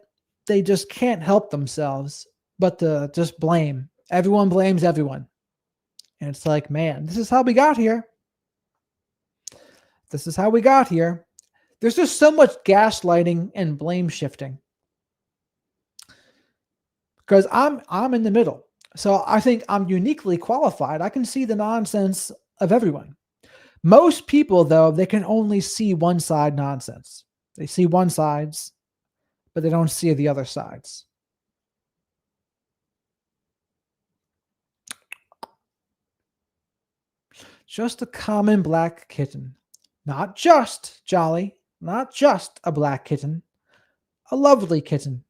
help themselves but to just blame. Everyone blames everyone. And it's like, man, this is how we got here. This is how we got here. There's just so much gaslighting and blame shifting. Because I'm in the middle. So I think I'm uniquely qualified. I can see the nonsense of everyone. Most people, though, they can only see one side nonsense. They see one sides, but they don't see the other sides. Just a common black kitten. Not just, Jolly, not just a black kitten. A lovely kitten.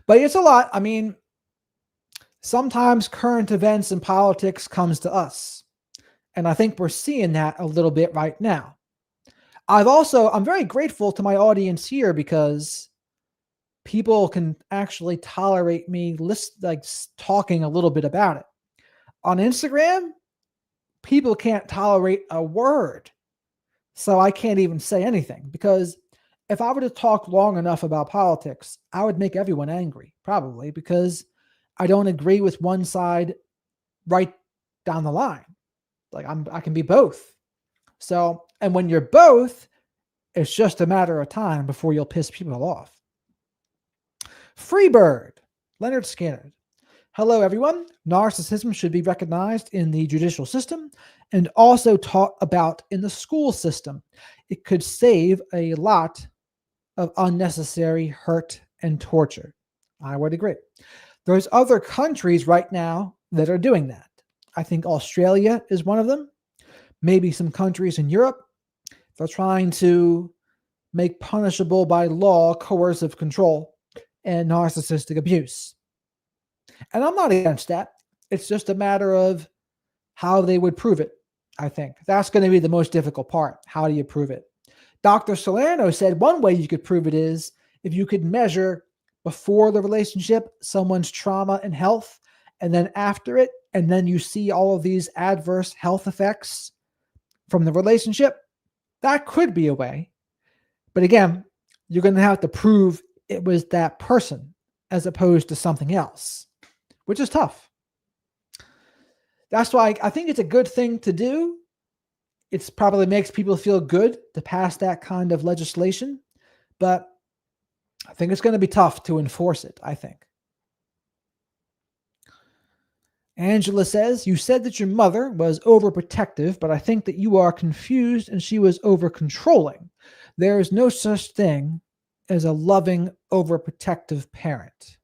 But it's a lot. I mean, sometimes current events and politics comes to us. And I think we're seeing that a little bit right now. I'm very grateful to my audience here because people can actually tolerate me talking a little bit about it. On Instagram, people can't tolerate a word. So I can't even say anything, because if I were to talk long enough about politics, I would make everyone angry, probably, because I don't agree with one side right down the line. Like I can be both. So, and when you're both, it's just a matter of time before you'll piss people off. Freebird, Leonard Skinner. Hello, everyone. Narcissism should be recognized in the judicial system and also taught about in the school system. It could save a lot of unnecessary hurt and torture. I would agree. There's other countries right now that are doing that. I think Australia is one of them. Maybe some countries in Europe. They're trying to make punishable by law coercive control and narcissistic abuse. And I'm not against that. It's just a matter of how they would prove it, I think. That's going to be the most difficult part. How do you prove it? Dr. Salerno said one way you could prove it is if you could measure before the relationship someone's trauma and health, and then after it, and then you see all of these adverse health effects from the relationship. That could be a way. But again, you're going to have to prove it was that person as opposed to something else, which is tough. That's why I think it's a good thing to do. It probably makes people feel good to pass that kind of legislation, but I think it's going to be tough to enforce it, I think. Angela says, you said that your mother was overprotective, but I think that you are confused and she was over-controlling. There is no such thing as a loving, overprotective parent.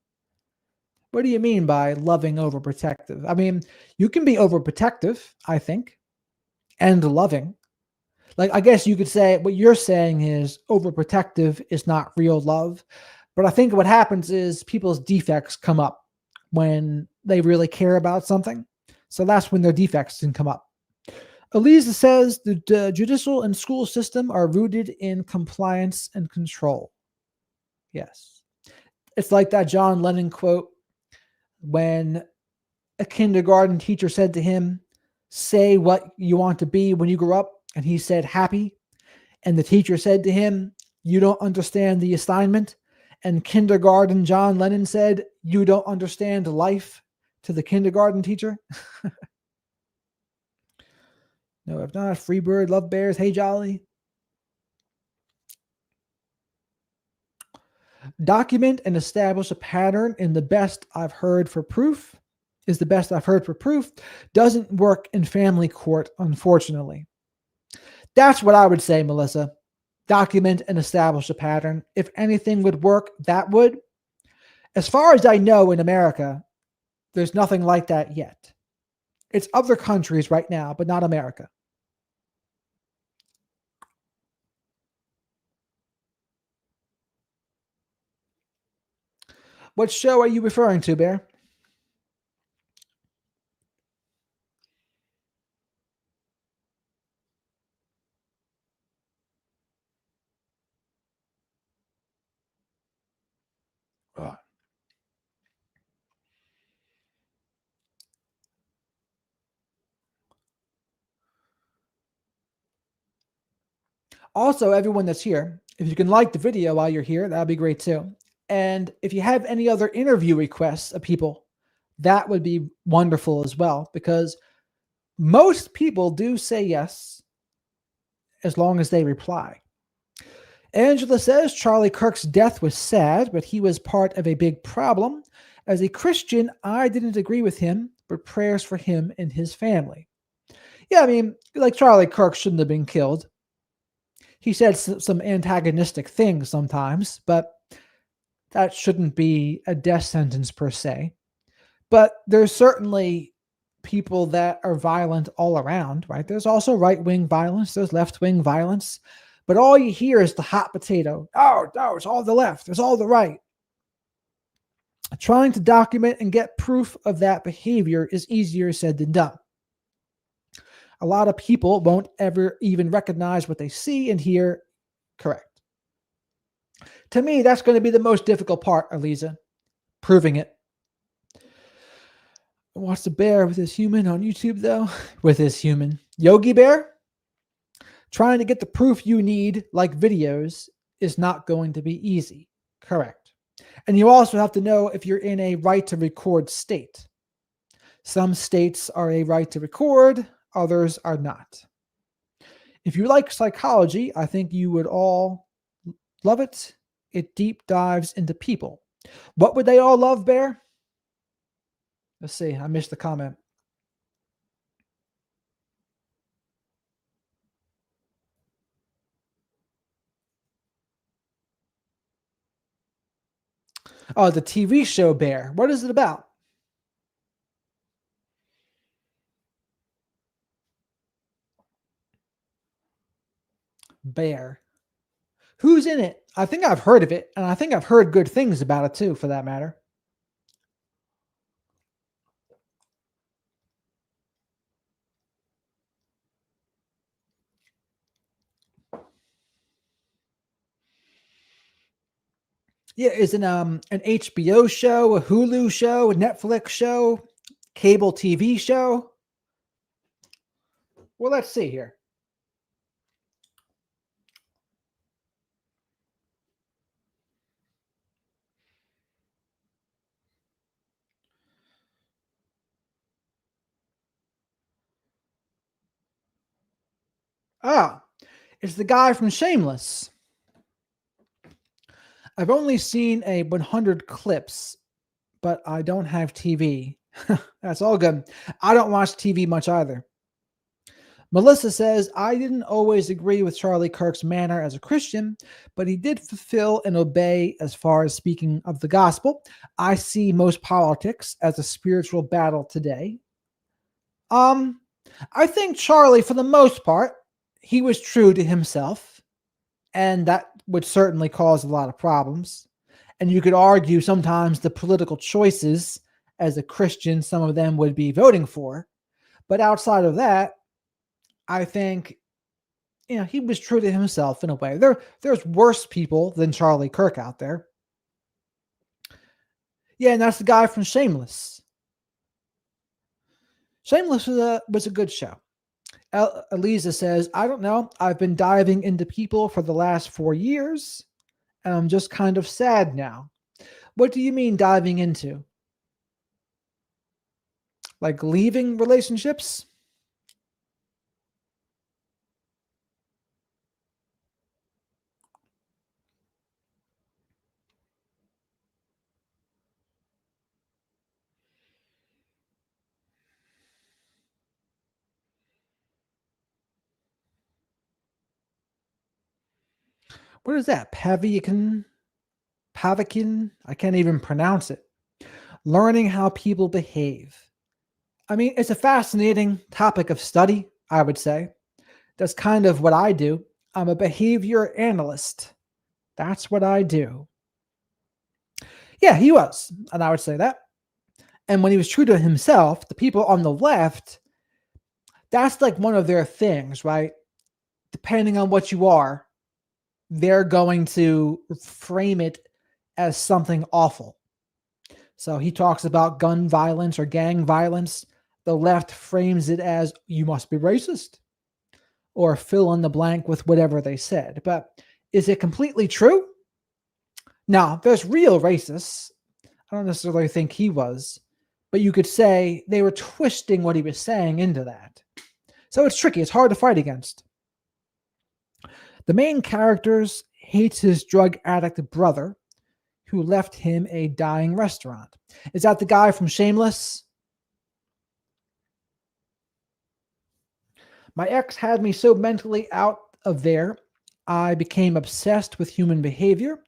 What do you mean by loving, overprotective? I mean, you can be overprotective, I think, and loving. Like, I guess you could say what you're saying is overprotective is not real love. But I think what happens is people's defects come up when they really care about something. So that's when their defects can come up. Elisa says the judicial and school system are rooted in compliance and control. Yes. It's like that John Lennon quote when a kindergarten teacher said to him, say what you want to be when you grow up. And he said, happy. And the teacher said to him, you don't understand the assignment. And kindergarten John Lennon said, you don't understand life, to the kindergarten teacher. No, if not, Freebird, Love Bears, Hey Jolly. Document and establish a pattern in the best I've heard for proof is the best I've heard for proof. Doesn't work in family court, unfortunately. That's what I would say, Melissa. Document and establish a pattern. If anything would work, that would. As far as I know, in America, there's nothing like that yet. It's other countries right now, but not America. What show are you referring to, Bear? Oh. Also, everyone that's here, if you can like the video while you're here, that'd be great too. And if you have any other interview requests of people, that would be wonderful as well, because most people do say yes as long as they reply. Angela says Charlie Kirk's death was sad, but he was part of a big problem. As a Christian, I didn't agree with him, but prayers for him and his family. Yeah, I mean, like Charlie Kirk shouldn't have been killed. He said some antagonistic things sometimes, but that shouldn't be a death sentence per se. But there's certainly people that are violent all around, right? There's also right-wing violence, there's left-wing violence, but all you hear is the hot potato. Oh, no, it's all the left, it's all the right. Trying to document and get proof of that behavior is easier said than done. A lot of people won't ever even recognize what they see and hear. Correct. To me, that's going to be the most difficult part, Eliza, proving it. Watch the bear with his human on YouTube, though. With his human. Yogi Bear? Trying to get the proof you need, like videos, is not going to be easy. Correct. And you also have to know if you're in a right to record state. Some states are a right to record, others are not. If you like psychology, I think you would all love it. It deep dives into people. What would they all love, Bear? Let's see. I missed the comment. Oh, the TV show Bear. What is it about? Bear. Who's in it? I think I've heard of it, and I think I've heard good things about it too, for that matter. Yeah, is it an HBO show, a Hulu show, a Netflix show, cable TV show? Well, let's see here. Ah, it's the guy from Shameless. I've only seen a 100 clips, but I don't have TV. That's all good. I don't watch TV much either. Melissa says, I didn't always agree with Charlie Kirk's manner as a Christian, but he did fulfill and obey as far as speaking of the gospel. I see most politics as a spiritual battle today. Um, I think Charlie, for the most part, he was true to himself, and that would certainly cause a lot of problems. And you could argue sometimes the political choices as a Christian, some of them would be voting for. But outside of that, I think he was true to himself in a way. There's worse people than Charlie Kirk out there. Yeah, and that's the guy from Shameless. Shameless was a good show. Eliza says, I don't know. I've been diving into people for the last 4 years, and I'm just kind of sad now. What do you mean diving into? Like leaving relationships? What is that? Pavikin? Pavikin? I can't even pronounce it. Learning how people behave. I mean, it's a fascinating topic of study, I would say. That's kind of what I do. I'm a behavior analyst. That's what I do. Yeah, he was. And I would say that. And when he was true to himself, the people on the left, that's like one of their things, right? Depending on what you are, they're going to frame it as something awful. So he talks about gun violence or gang violence. The left frames it as you must be racist or fill in the blank with whatever they said. But is it completely true? Now, there's real racists. I don't necessarily think he was, but you could say they were twisting what he was saying into that. So it's tricky. It's hard to fight against. The main character hates his drug addict brother who left him a dying restaurant. Is that the guy from Shameless? My ex had me so mentally out of there, I became obsessed with human behavior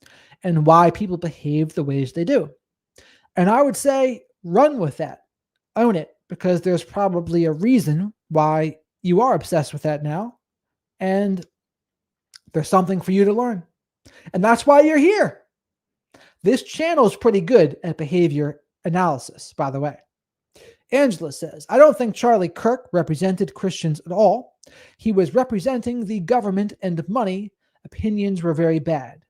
and why people behave the ways they do. And I would say run with that, own it, because there's probably a reason why you are obsessed with that now. And there's something for you to learn. And that's why you're here. This channel is pretty good at behavior analysis, by the way. Angela says, I don't think Charlie Kirk represented Christians at all. He was representing the government and money. Opinions were very bad.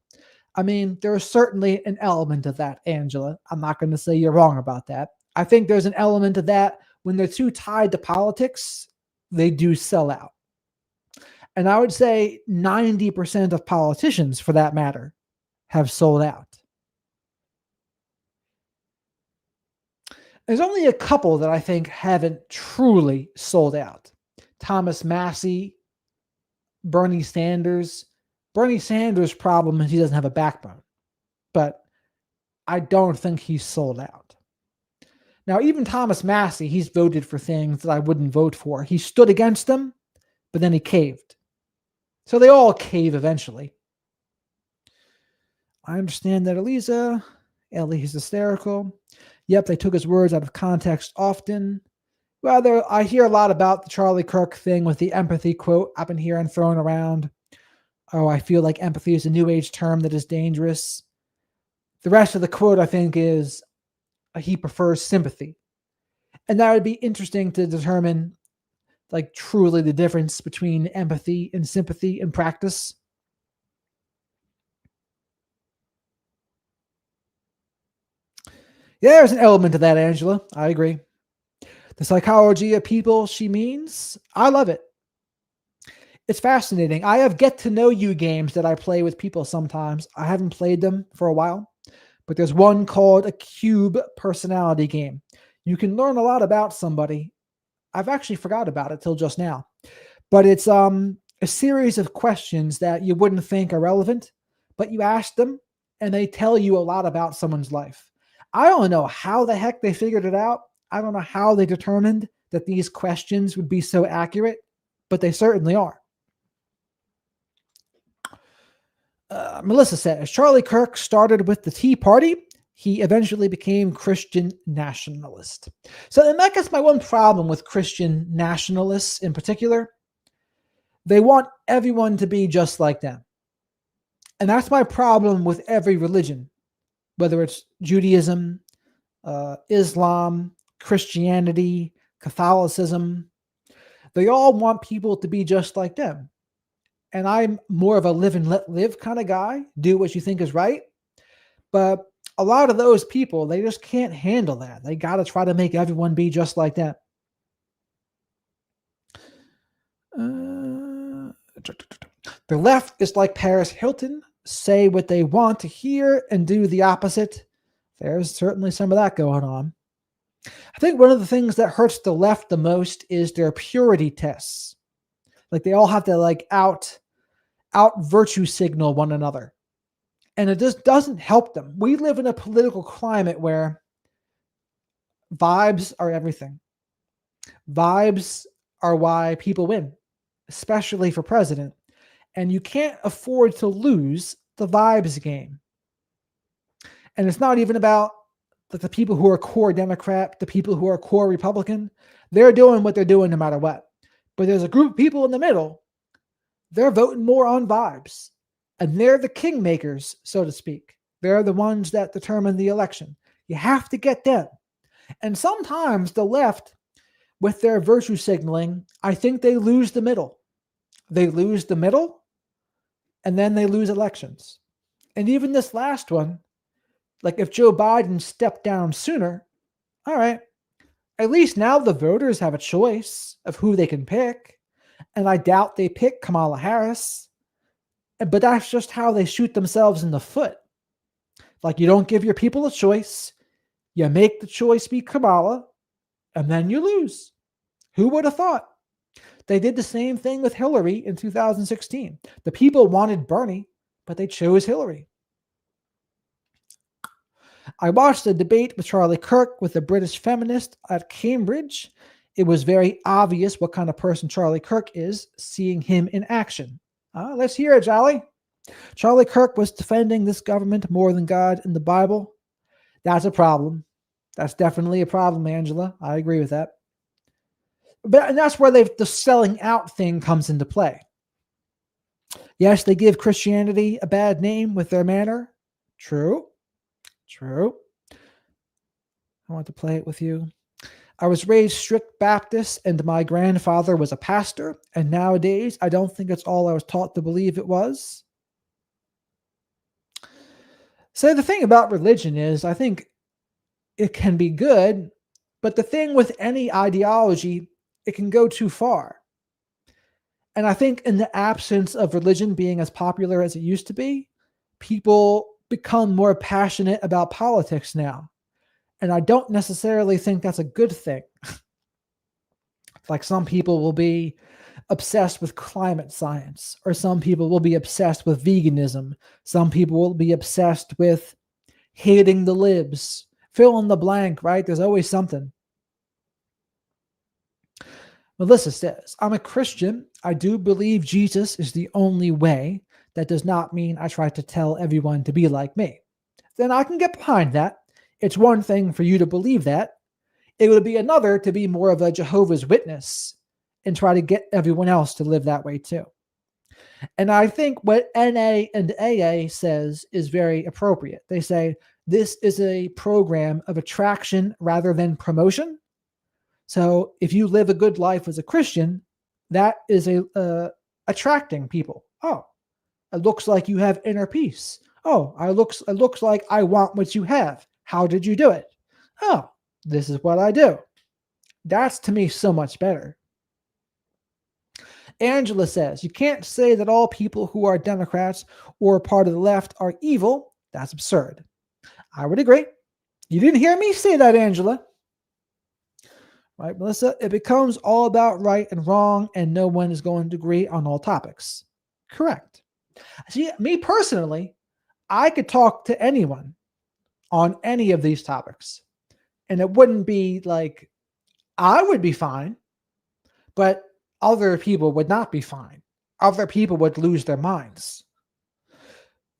I mean, there is certainly an element of that, Angela. I'm not going to say you're wrong about that. I think there's an element of that when they're too tied to politics, they do sell out. And I would say 90% of politicians, for that matter, have sold out. There's only a couple that I think haven't truly sold out. Thomas Massey, Bernie Sanders. Bernie Sanders' problem is he doesn't have a backbone. But I don't think he's sold out. Now, even Thomas Massey, he's voted for things that I wouldn't vote for. He stood against them, but then he caved. So they all cave eventually. I understand that Ellie is hysterical. Yep, they took his words out of context often. Well, I hear a lot about the Charlie Kirk thing with the empathy quote I've been hearing thrown around. Oh, I feel like empathy is a new age term that is dangerous. The rest of the quote, I think, is he prefers sympathy. And that would be interesting to determine, like, truly the difference between empathy and sympathy in practice. Yeah, there's an element to that, Angela. I agree. The psychology of people she means, I love it. It's fascinating. I have get to know you games that I play with people sometimes. I haven't played them for a while, but there's one called a cube personality game. You can learn a lot about somebody. I've actually forgot about it till just now, but it's a series of questions that you wouldn't think are relevant, but you ask them and they tell you a lot about someone's life. I don't know how the heck they figured it out. I don't know how they determined that these questions would be so accurate, but they certainly are. Melissa says, Charlie Kirk started with the Tea Party. He eventually became Christian nationalist. So, and that gets my one problem with Christian nationalists in particular. They want everyone to be just like them. And that's my problem with every religion, whether it's Judaism, Islam, Christianity, Catholicism. They all want people to be just like them. And I'm more of a live and let live kind of guy. Do what you think is right. But a lot of those people, they just can't handle that. They got to try to make everyone be just like that. The left is like Paris Hilton, say what they want to hear and do the opposite. There's certainly some of that going on. I think one of the things that hurts the left the most is their purity tests. Like they all have to out virtue signal one another. And it just doesn't help them. We live in a political climate where vibes are everything. Vibes are why people win, especially for president. And you can't afford to lose the vibes game. And it's not even about the people who are core Democrat, the people who are core Republican. They're doing what they're doing no matter what. But there's a group of people in the middle. They're voting more on vibes. And they're the kingmakers, so to speak. They're the ones that determine the election. You have to get them. And sometimes the left, with their virtue signaling, I think they lose the middle. They lose the middle, and then they lose elections. And even this last one, like if Joe Biden stepped down sooner, all right, at least now the voters have a choice of who they can pick. And I doubt they pick Kamala Harris. But that's just how they shoot themselves in the foot. Like you don't give your people a choice. You make the choice be Kamala, and then you lose. Who would have thought? They did the same thing with Hillary in 2016. The people wanted Bernie, but they chose Hillary. I watched a debate with Charlie Kirk with a British feminist at Cambridge. It was very obvious what kind of person Charlie Kirk is, seeing him in action. Let's hear it, Jolly. Charlie Kirk was defending this government more than God in the Bible. That's a problem. That's definitely a problem, Angela. I agree with that. And that's where the selling out thing comes into play. Yes, they give Christianity a bad name with their manner. True. I want to play it with you. I was raised strict Baptist, and my grandfather was a pastor, and nowadays I don't think it's all I was taught to believe it was. So the thing about religion is, I think it can be good, but the thing with any ideology, it can go too far. And I think in the absence of religion being as popular as it used to be, people become more passionate about politics now. And I don't necessarily think that's a good thing. Like some people will be obsessed with climate science, or some people will be obsessed with veganism. Some people will be obsessed with hating the libs. Fill in the blank, right? There's always something. Melissa says, I'm a Christian. I do believe Jesus is the only way. That does not mean I try to tell everyone to be like me. Then I can get behind that. It's one thing for you to believe that. It would be another to be more of a Jehovah's Witness and try to get everyone else to live that way too. And I think what NA and AA says is very appropriate. They say this is a program of attraction rather than promotion. So if you live a good life as a Christian, that is attracting people. Oh, it looks like you have inner peace. Oh, it looks like I want what you have. How did you do it? Oh, this is what I do. That's to me so much better. Angela says, you can't say that all people who are Democrats or part of the left are evil. That's absurd. I would agree. You didn't hear me say that, Angela. Right, Melissa? It becomes all about right and wrong, and no one is going to agree on all topics. Correct. See, me personally, I could talk to anyone on any of these topics, and it wouldn't be like I would be fine, but other people would not be fine. Other people would lose their minds.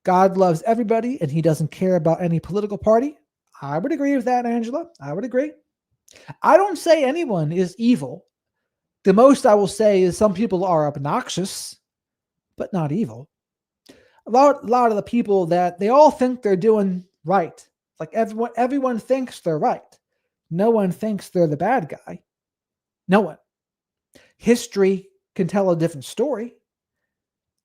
God loves everybody and he doesn't care about any political party. I would agree with that, Angela. I would agree. I don't say anyone is evil. The most I will say is some people are obnoxious, but not evil. A lot of the people that they all think they're doing right. Like everyone thinks they're right. No one thinks they're the bad guy. No one. History can tell a different story.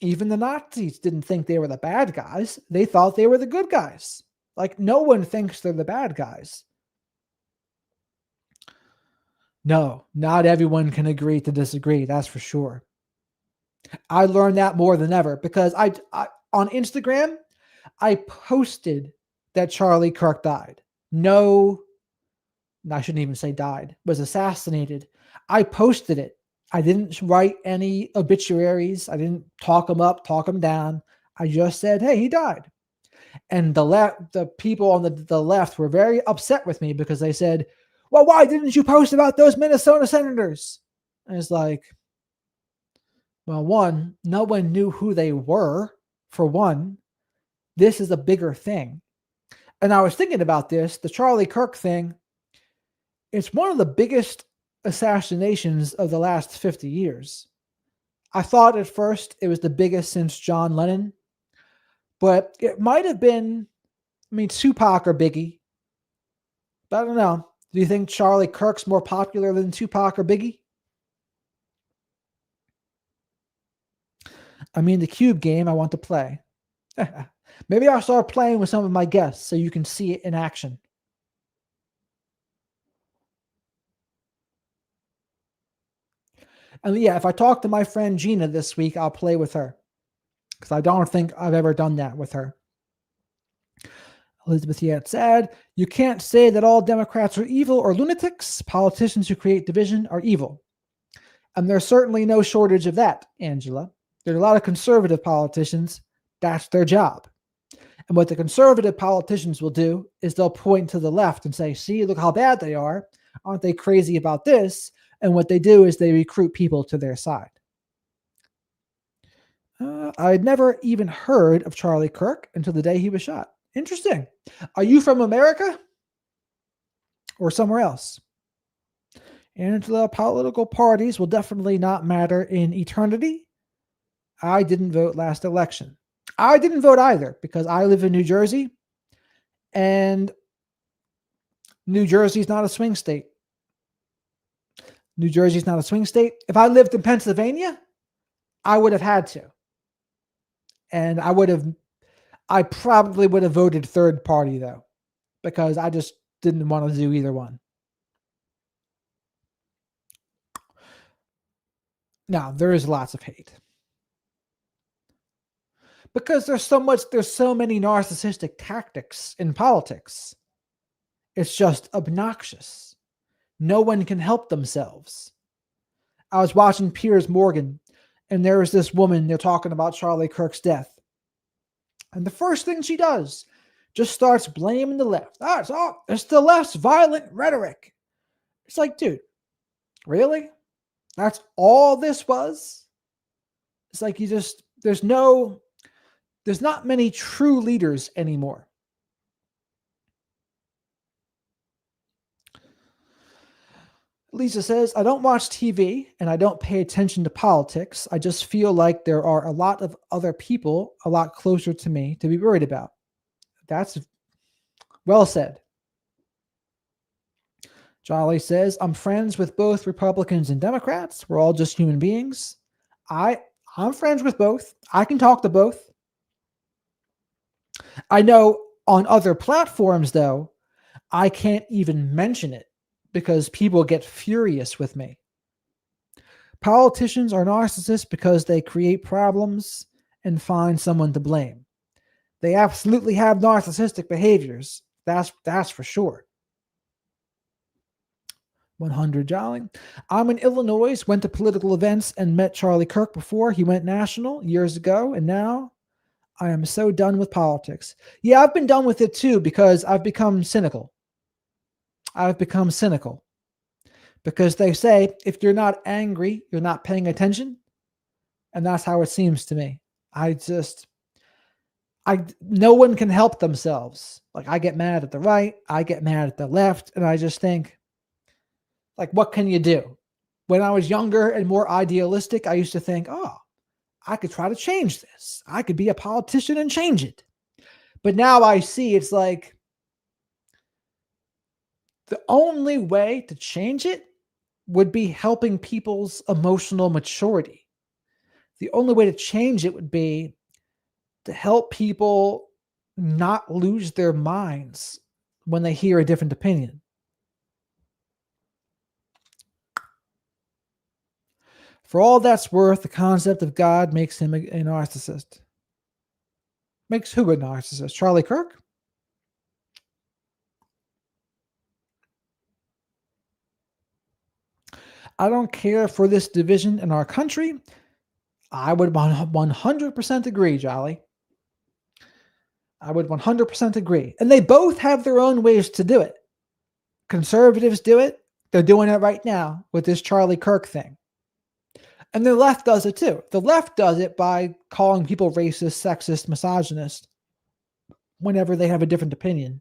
Even the Nazis didn't think they were the bad guys. They thought they were the good guys. Like, no one thinks they're the bad guys. No, not everyone can agree to disagree. That's for sure. I learned that more than ever because I on Instagram, I posted that Charlie Kirk died. No, I shouldn't even say died, was assassinated. I posted it. I didn't write any obituaries. I didn't talk him up, talk him down. I just said, hey, he died. And the people on the left were very upset with me because they said, well, why didn't you post about those Minnesota senators? And it's like, well, one, no one knew who they were, for one. This is a bigger thing. And I was thinking about this, the Charlie Kirk thing. It's one of the biggest assassinations of the last 50 years. I thought at first it was the biggest since John Lennon, but it might have been, Tupac or Biggie. But I don't know. Do you think Charlie Kirk's more popular than Tupac or Biggie? The Cube game I want to play. Maybe I'll start playing with some of my guests so you can see it in action. And yeah, if I talk to my friend Gina this week, I'll play with her. Because I don't think I've ever done that with her. Elizabeth Yates said, you can't say that all Democrats are evil or lunatics. Politicians who create division are evil. And there's certainly no shortage of that, Angela. There are a lot of conservative politicians. That's their job. And what the conservative politicians will do is they'll point to the left and say, see, look how bad they are. Aren't they crazy about this? And what they do is they recruit people to their side. I'd never even heard of Charlie Kirk until the day he was shot. Interesting. Are you from America or somewhere else? Angela, political parties will definitely not matter in eternity. I didn't vote last election. I didn't vote either because I live in New Jersey and New Jersey is not a swing state. New Jersey is not a swing state. If I lived in Pennsylvania, I would have had to. And I probably would have voted third party though, because I just didn't want to do either one. Now, there is lots of hate. Because there's so many narcissistic tactics in politics. It's just obnoxious. No one can help themselves. I was watching Piers Morgan, and there was this woman, they're talking about Charlie Kirk's death. And the first thing she does, just starts blaming the left. It's the left's violent rhetoric. It's like, dude, really? That's all this was? It's like there's not many true leaders anymore. Lisa says, I don't watch TV and I don't pay attention to politics. I just feel like there are a lot of other people a lot closer to me to be worried about. That's well said. Jolly says, I'm friends with both Republicans and Democrats. We're all just human beings. I'm friends with both. I can talk to both. I know on other platforms, though, I can't even mention it because people get furious with me. Politicians are narcissists because they create problems and find someone to blame. They absolutely have narcissistic behaviors. That's for sure. 100 Jolly. I'm in Illinois, went to political events and met Charlie Kirk before. He went national years ago, and now I am so done with politics. Yeah, I've been done with it too because I've become cynical. I've become cynical because they say if you're not angry, you're not paying attention. And that's how it seems to me. No one can help themselves. Like, I get mad at the right, I get mad at the left, and I just think, like, what can you do? When I was younger and more idealistic, I used to think, oh, I could try to change this. I could be a politician and change it. But now I see it's like the only way to change it would be helping people's emotional maturity. The only way to change it would be to help people not lose their minds when they hear a different opinion. For all that's worth, the concept of God makes him a narcissist. Makes who a narcissist? Charlie Kirk? I don't care for this division in our country. I would 100% agree, Jolly. I would 100% agree. And they both have their own ways to do it. Conservatives do it. They're doing it right now with this Charlie Kirk thing. And the left does it too. The left does it by calling people racist, sexist, misogynist whenever they have a different opinion,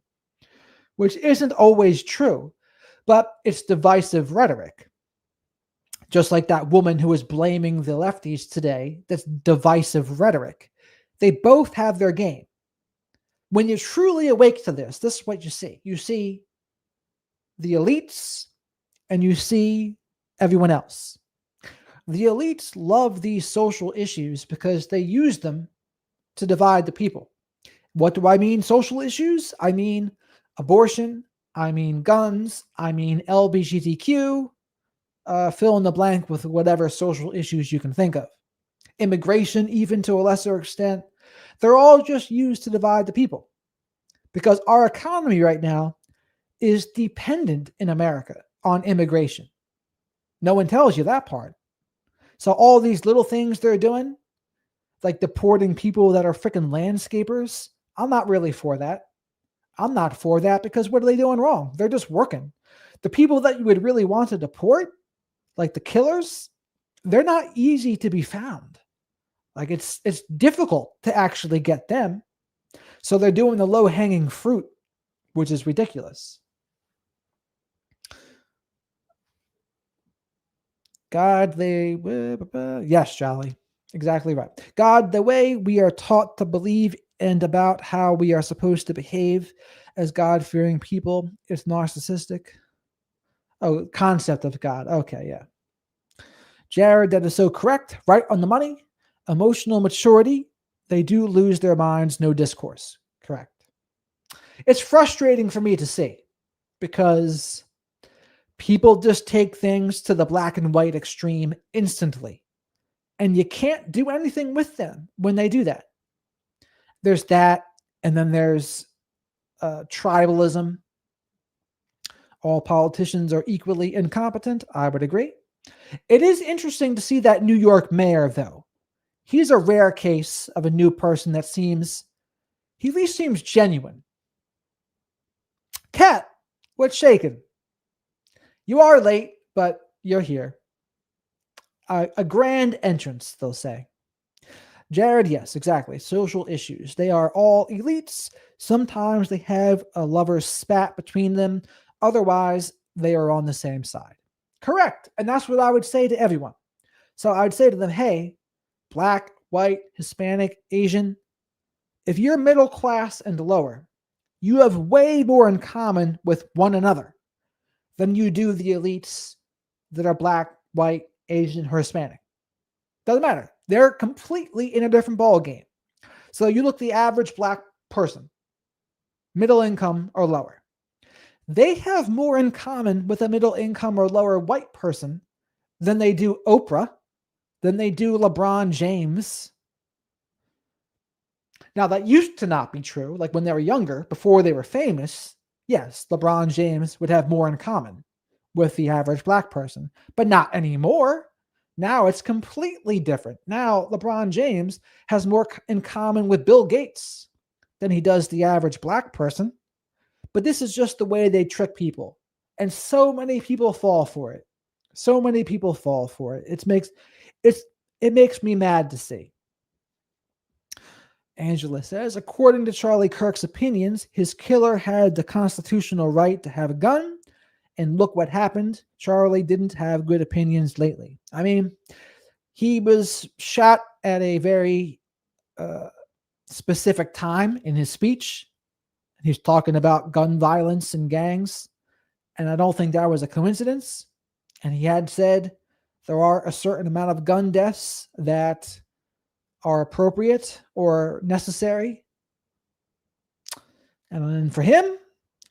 which isn't always true, but it's divisive rhetoric. Just like that woman who is blaming the lefties today, that's divisive rhetoric. They both have their game. When you're truly awake to this is what you see. You see the elites and you see everyone else. The elites love these social issues because they use them to divide the people. What do I mean social issues? I mean abortion, I mean guns, I mean LGBTQ, fill in the blank with whatever social issues you can think of. Immigration, even to a lesser extent. They're all just used to divide the people. Because our economy right now is dependent in America on immigration. No one tells you that part. So all these little things they're doing, like deporting people that are freaking landscapers, I'm not really for that. I'm not for that because what are they doing wrong? They're just working. The people that you would really want to deport, like the killers, they're not easy to be found. Like it's difficult to actually get them. So they're doing the low-hanging fruit, which is ridiculous. God, yes, Jolly, exactly right. God, the way we are taught to believe and about how we are supposed to behave as God-fearing people is narcissistic. Oh, concept of God. Okay, yeah. Jared, that is so correct. Right on the money. Emotional maturity. They do lose their minds. No discourse. Correct. It's frustrating for me to see because people just take things to the black and white extreme instantly. And you can't do anything with them when they do that. There's that. And then there's tribalism. All politicians are equally incompetent. I would agree. It is interesting to see that New York mayor, though. He's a rare case of a new person that he at least seems genuine. Kat, what's shaking? You are late, but you're here. A grand entrance, they'll say. Jared, yes, exactly. Social issues. They are all elites. Sometimes they have a lover's spat between them. Otherwise, they are on the same side. Correct. And that's what I would say to everyone. So I would say to them, hey, black, white, Hispanic, Asian, if you're middle class and lower, you have way more in common with one another than you do the elites that are black, white, Asian, or Hispanic. Doesn't matter. They're completely in a different ball game. So you look the average black person, middle income or lower. They have more in common with a middle income or lower white person than they do Oprah, than they do LeBron James. Now, that used to not be true. Like when they were younger, before they were famous, yes, LeBron James would have more in common with the average black person, but not anymore. Now it's completely different. Now LeBron James has more in common with Bill Gates than he does the average black person. But this is just the way they trick people. And so many people fall for it. So many people fall for it. It makes me mad to see. Angela says, according to Charlie Kirk's opinions, his killer had the constitutional right to have a gun. And look what happened. Charlie didn't have good opinions lately. I mean, he was shot at a very specific time in his speech. He's talking about gun violence and gangs. And I don't think that was a coincidence. And he had said there are a certain amount of gun deaths that are appropriate or necessary. And then for him,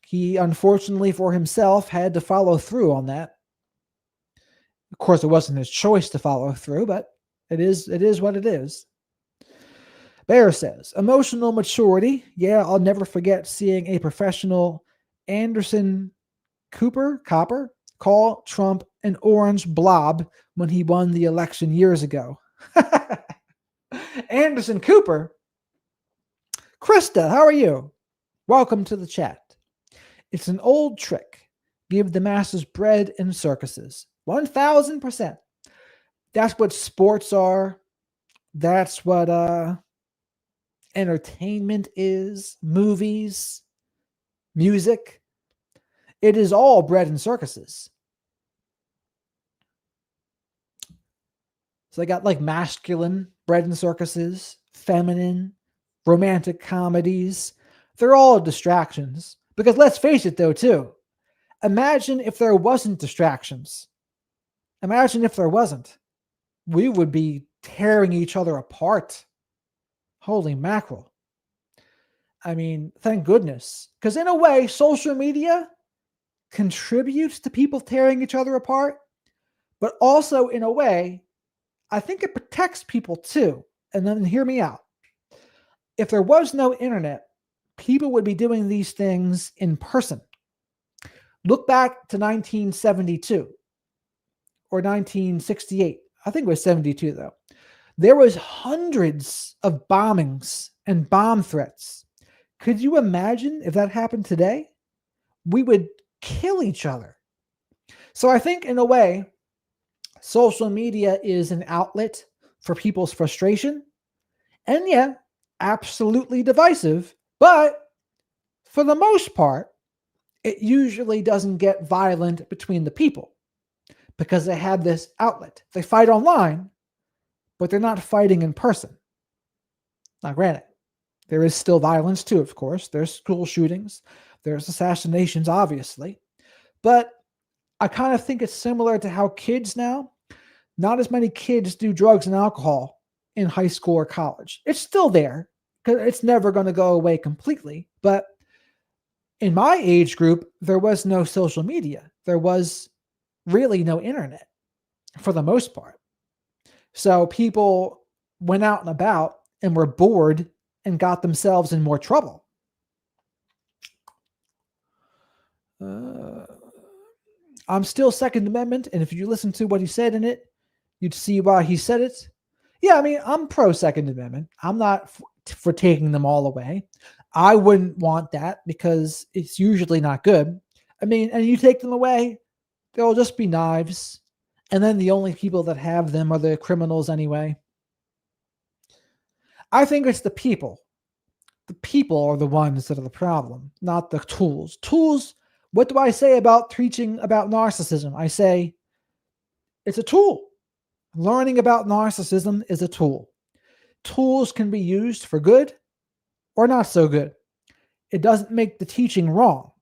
he unfortunately for himself had to follow through on that. Of course, it wasn't his choice to follow through, but it is what it is. Bear says, emotional maturity. Yeah, I'll never forget seeing a professional Anderson Copper call Trump an orange blob when he won the election years ago. Anderson Cooper. Krista, how are you? Welcome to the chat. It's an old trick. Give the masses bread and circuses. 1000%. That's what sports are. That's what entertainment is. Movies, music. It is all bread and circuses. So they got like masculine bread and circuses, feminine, romantic comedies. They're all distractions. Because let's face it though, too. Imagine if there wasn't distractions. Imagine if there wasn't. We would be tearing each other apart. Holy mackerel. I mean, thank goodness. Because in a way, social media contributes to people tearing each other apart. But also in a way, I think it protects people too. And then hear me out. If there was no internet, people would be doing these things in person. Look back to 1972 or 1968. I think it was 72 though. There was hundreds of bombings and bomb threats. Could you imagine if that happened today? We would kill each other. So I think in a way, social media is an outlet for people's frustration. And yeah, absolutely divisive. But for the most part, it usually doesn't get violent between the people because they have this outlet. They fight online, but they're not fighting in person. Now, granted, there is still violence too, of course. There's school shootings. There's assassinations, obviously. But I kind of think it's similar to how kids now, not as many kids do drugs and alcohol in high school or college. It's still there. It's never going to go away completely. But in my age group, there was no social media. There was really no internet for the most part. So people went out and about and were bored and got themselves in more trouble. I'm still Second Amendment. And if you listen to what he said in it, you'd see why he said it. Yeah, I mean, I'm pro Second Amendment. I'm not for taking them all away. I wouldn't want that because it's usually not good. I mean, and you take them away, they'll just be knives. And then the only people that have them are the criminals anyway. I think it's the people. The people are the ones that are the problem, not the tools. Tools, what do I say about preaching about narcissism? I say it's a tool. Learning about narcissism is a tool. Tools can be used for good or not so good. It doesn't make the teaching wrong.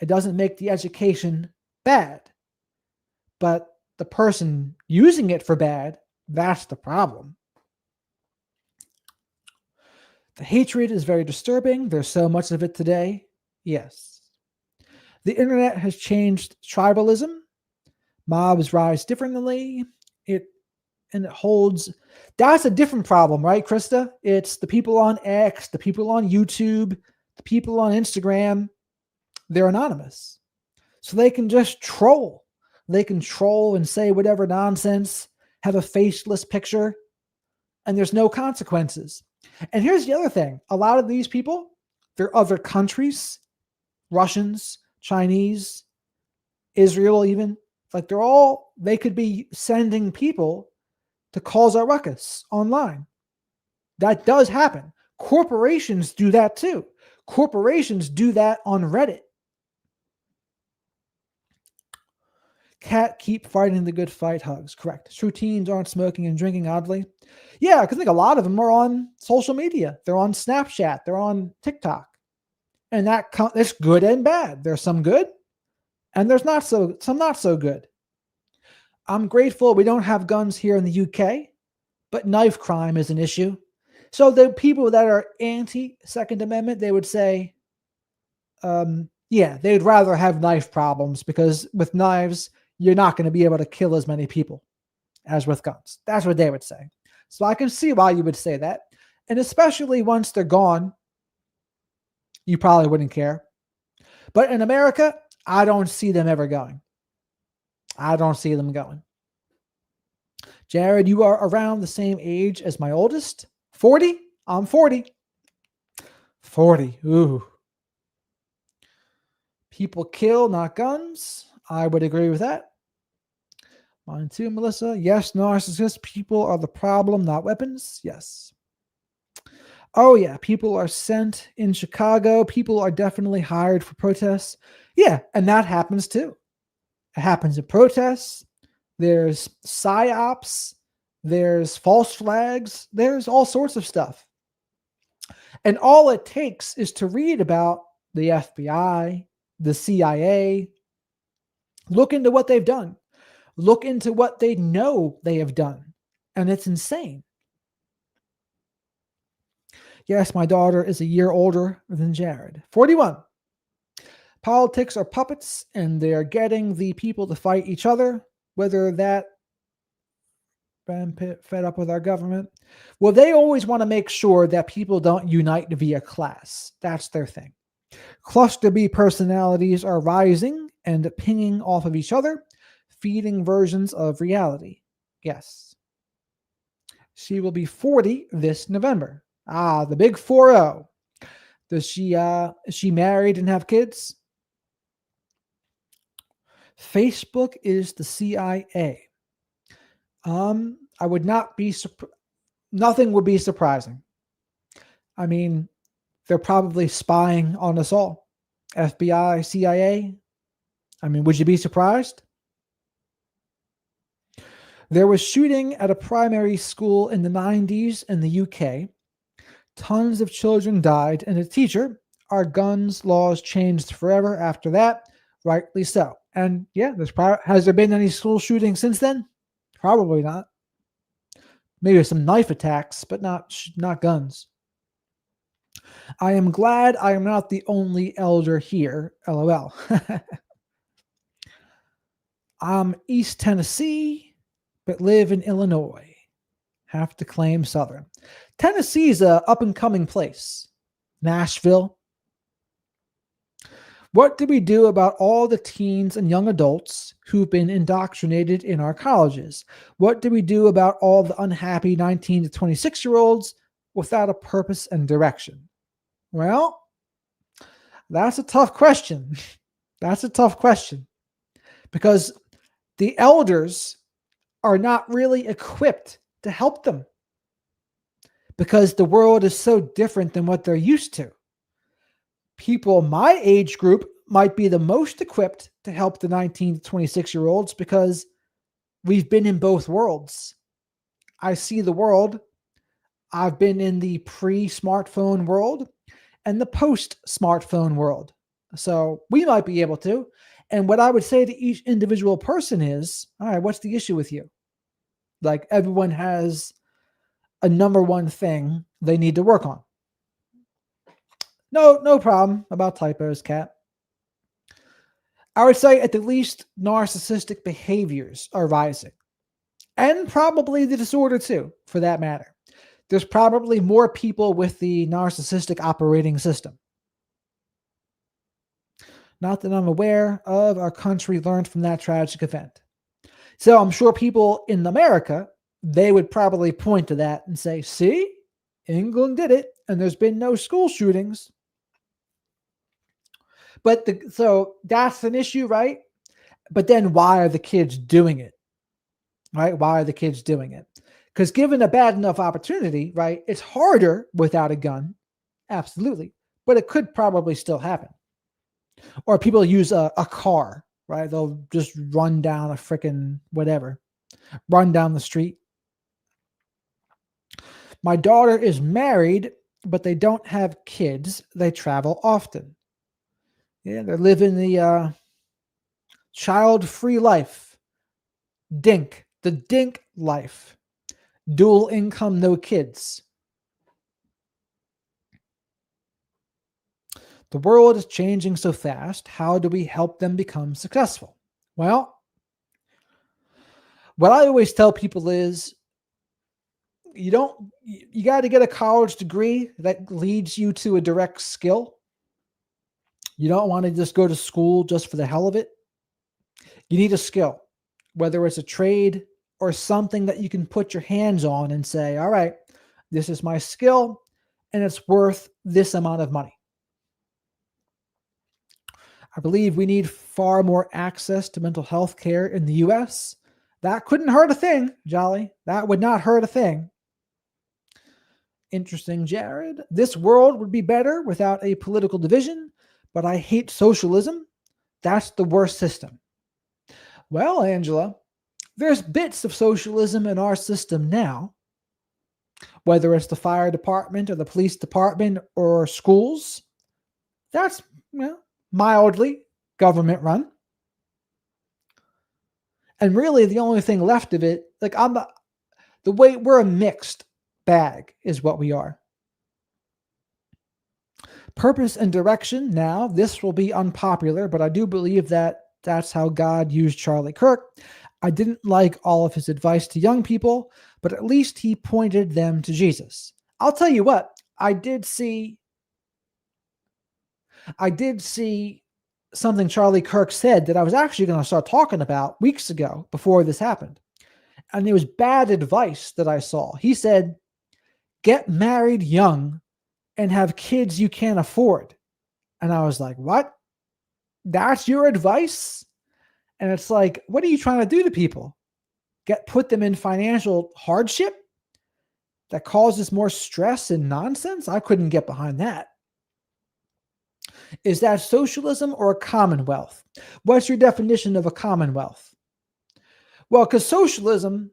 It doesn't make the education bad. But the person using it for bad, that's the problem. The hatred is very disturbing. There's so much of it today. Yes. The internet has changed tribalism. Mobs rise differently. It holds. That's a different problem, right, Krista? It's the people on X, the people on YouTube, the people on Instagram. They're anonymous. So they can just troll. They can troll and say whatever nonsense, have a faceless picture, and there's no consequences. And here's the other thing. A lot of these people, they're other countries, Russians, Chinese, Israel even. Like they could be sending people to cause a ruckus online. That does happen. Corporations do that too. Corporations do that on Reddit. Cat, keep fighting the good fight, hugs. Correct. True teens aren't smoking and drinking, oddly. Yeah, because I think a lot of them are on social media. They're on Snapchat. They're on TikTok. And that's good and bad. There's some good, and there's some not so good. I'm grateful we don't have guns here in the UK, but knife crime is an issue. So the people that are anti-Second Amendment, they would say, yeah, they'd rather have knife problems because with knives, you're not going to be able to kill as many people as with guns. That's what they would say. So I can see why you would say that. And especially once they're gone, you probably wouldn't care. But in America, I don't see them ever going. I don't see them going. Jared, you are around the same age as my oldest. 40? I'm 40. 40. Ooh. People kill, not guns. I would agree with that. Mine too, Melissa. Yes, narcissist people are the problem, not weapons. Yes. Oh, yeah. People are sent in Chicago. People are definitely hired for protests. Yeah, and that happens too. It happens in protests. There's psyops. There's false flags. There's all sorts of stuff. And all it takes is to read about the FBI, the CIA. Look into what they've done. Look into what they know they have done. And it's insane. Yes, my daughter is a year older than Jared. 41. Politics are puppets, and they're getting the people to fight each other, whether that fed up with our government. Well, they always want to make sure that people don't unite via class. That's their thing. Cluster B personalities are rising and pinging off of each other, feeding versions of reality. Yes. She will be 40 this November. Ah, the big 4-0. Is she married and have kids? Facebook is the CIA. I would not be nothing would be surprising. I mean, they're probably spying on us all. FBI, CIA. I mean, would you be surprised? There was shooting at a primary school in the 90s in the UK. Tons of children died, and a teacher. Our guns laws changed forever after that. Rightly so. And yeah, has there been any school shootings since then? Probably not. Maybe some knife attacks, but not guns. I am glad I am not the only elder here. LOL. I'm East Tennessee, but live in Illinois. Have to claim Southern. Tennessee is a up-and-coming place. Nashville. What do we do about all the teens and young adults who've been indoctrinated in our colleges? What do we do about all the unhappy 19 to 26-year-olds without a purpose and direction? Well, that's a tough question. That's a tough question. Because the elders are not really equipped to help them. Because the world is so different than what they're used to. People my age group might be the most equipped to help the 19 to 26-year-olds because we've been in both worlds. I see the world. I've been in the pre-smartphone world and the post-smartphone world. So we might be able to. And what I would say to each individual person is, all right, what's the issue with you? Like everyone has a number one thing they need to work on. No problem about typos, Kat. I would say at the least narcissistic behaviors are rising. And probably the disorder too, for that matter. There's probably more people with the narcissistic operating system. Not that I'm aware of. Our country learned from that tragic event. So I'm sure people in America, they would probably point to that and say, see, England did it, and there's been no school shootings. But so that's an issue, right? But then why are the kids doing it? Right? Why are the kids doing it? Because given a bad enough opportunity, right, it's harder without a gun. Absolutely. But it could probably still happen. Or people use a car, right? They'll just run down a freaking whatever, run down the street. My daughter is married, but they don't have kids. They travel often. Yeah, they're living the child-free life. Dink, the dink life. Dual income, no kids. The world is changing so fast. How do we help them become successful? Well, what I always tell people is you got to get a college degree that leads you to a direct skill. You don't want to just go to school just for the hell of it. You need a skill, whether it's a trade or something that you can put your hands on and say, all right, this is my skill and it's worth this amount of money. I believe we need far more access to mental health care in the US. That couldn't hurt a thing, Jolly. That would not hurt a thing. Interesting, Jared. This world would be better without a political division, but I hate socialism. That's the worst system. Well, Angela, there's bits of socialism in our system now, whether it's the fire department or the police department or schools. That's mildly government run. And really the only thing left of it, like the way we're a mixed bag is what we are. Purpose and direction. Now, this will be unpopular, but I do believe that that's how God used Charlie Kirk. I didn't like all of his advice to young people, but at least he pointed them to Jesus. I'll tell you what, I did see something Charlie Kirk said that I was actually going to start talking about weeks ago before this happened. And it was bad advice that I saw. He said, get married young and have kids you can't afford. And I was like, what? That's your advice? And it's like, what are you trying to do to people? Put them in financial hardship that causes more stress and nonsense? I couldn't get behind that. Is that socialism or a commonwealth? What's your definition of a commonwealth? Well, because socialism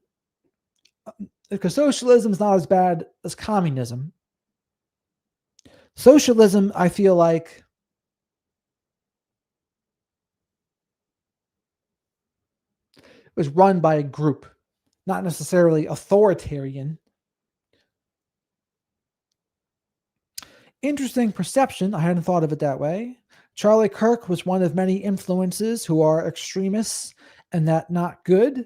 is not as bad as communism. Socialism, I feel like, was run by a group, not necessarily authoritarian. Interesting perception. I hadn't thought of it that way. Charlie Kirk was one of many influences who are extremists, and that's not good.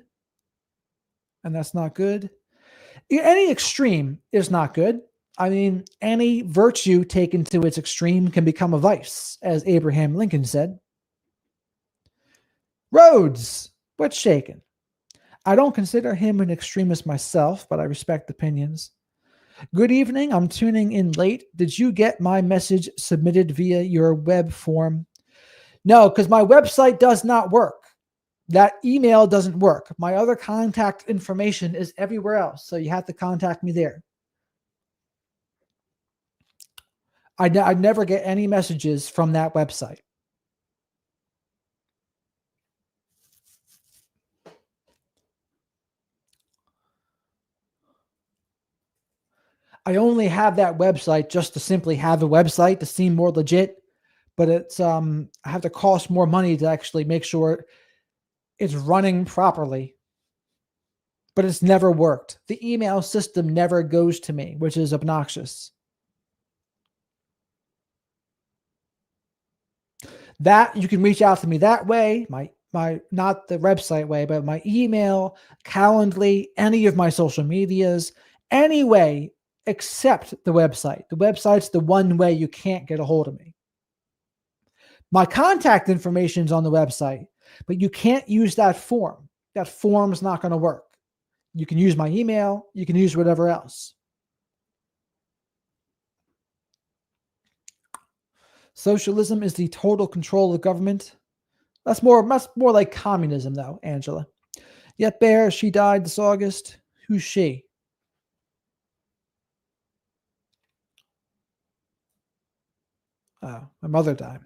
Any extreme is not good. I mean, any virtue taken to its extreme can become a vice, as Abraham Lincoln said. Rhodes, what's shaken? I don't consider him an extremist myself, but I respect opinions. Good evening. I'm tuning in late. Did you get my message submitted via your web form? No, because my website does not work. That email doesn't work. My other contact information is everywhere else, so you have to contact me there. I never get any messages from that website. I only have that website just to simply have a website to seem more legit, but it's I have to cost more money to actually make sure it's running properly. But it's never worked. The email system never goes to me, which is obnoxious. That you can reach out to me that way, my not the website way, but my email, Calendly, any of my social medias, any way except the website. The website's the one way you can't get a hold of me. My contact information is on the website, but you can't use that form. That form's not going to work. You can use my email. You can use whatever else. Socialism is the total control of government. That's more like communism, though, Angela. Yet Bear, she died this August. Who's she? Oh, my mother died.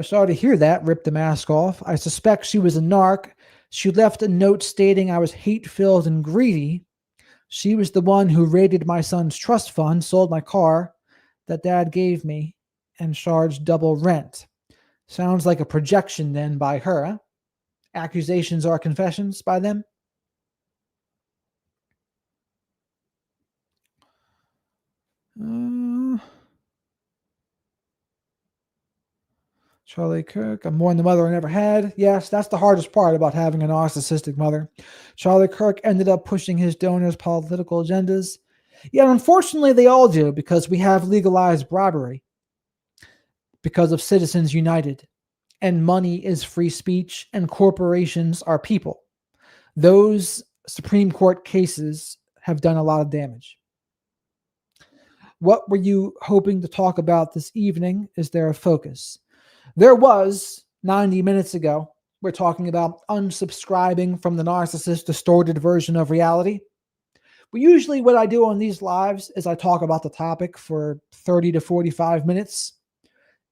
Sorry to hear that. Ripped the mask off. I suspect she was a narc. She left a note stating I was hate-filled and greedy. She was the one who raided my son's trust fund, sold my car that dad gave me, and charged double rent. Sounds like a projection then by her, huh? Accusations are confessions by them? Charlie Kirk, I'm more than the mother I never had. Yes, that's the hardest part about having a narcissistic mother. Charlie Kirk ended up pushing his donors' political agendas. Yet, unfortunately, they all do because we have legalized bribery because of Citizens United. And money is free speech, and corporations are people. Those Supreme Court cases have done a lot of damage. What were you hoping to talk about this evening? Is there a focus? There was 90 minutes ago. We're talking about unsubscribing from the narcissist distorted version of reality. But usually what I do on these lives is I talk about the topic for 30 to 45 minutes.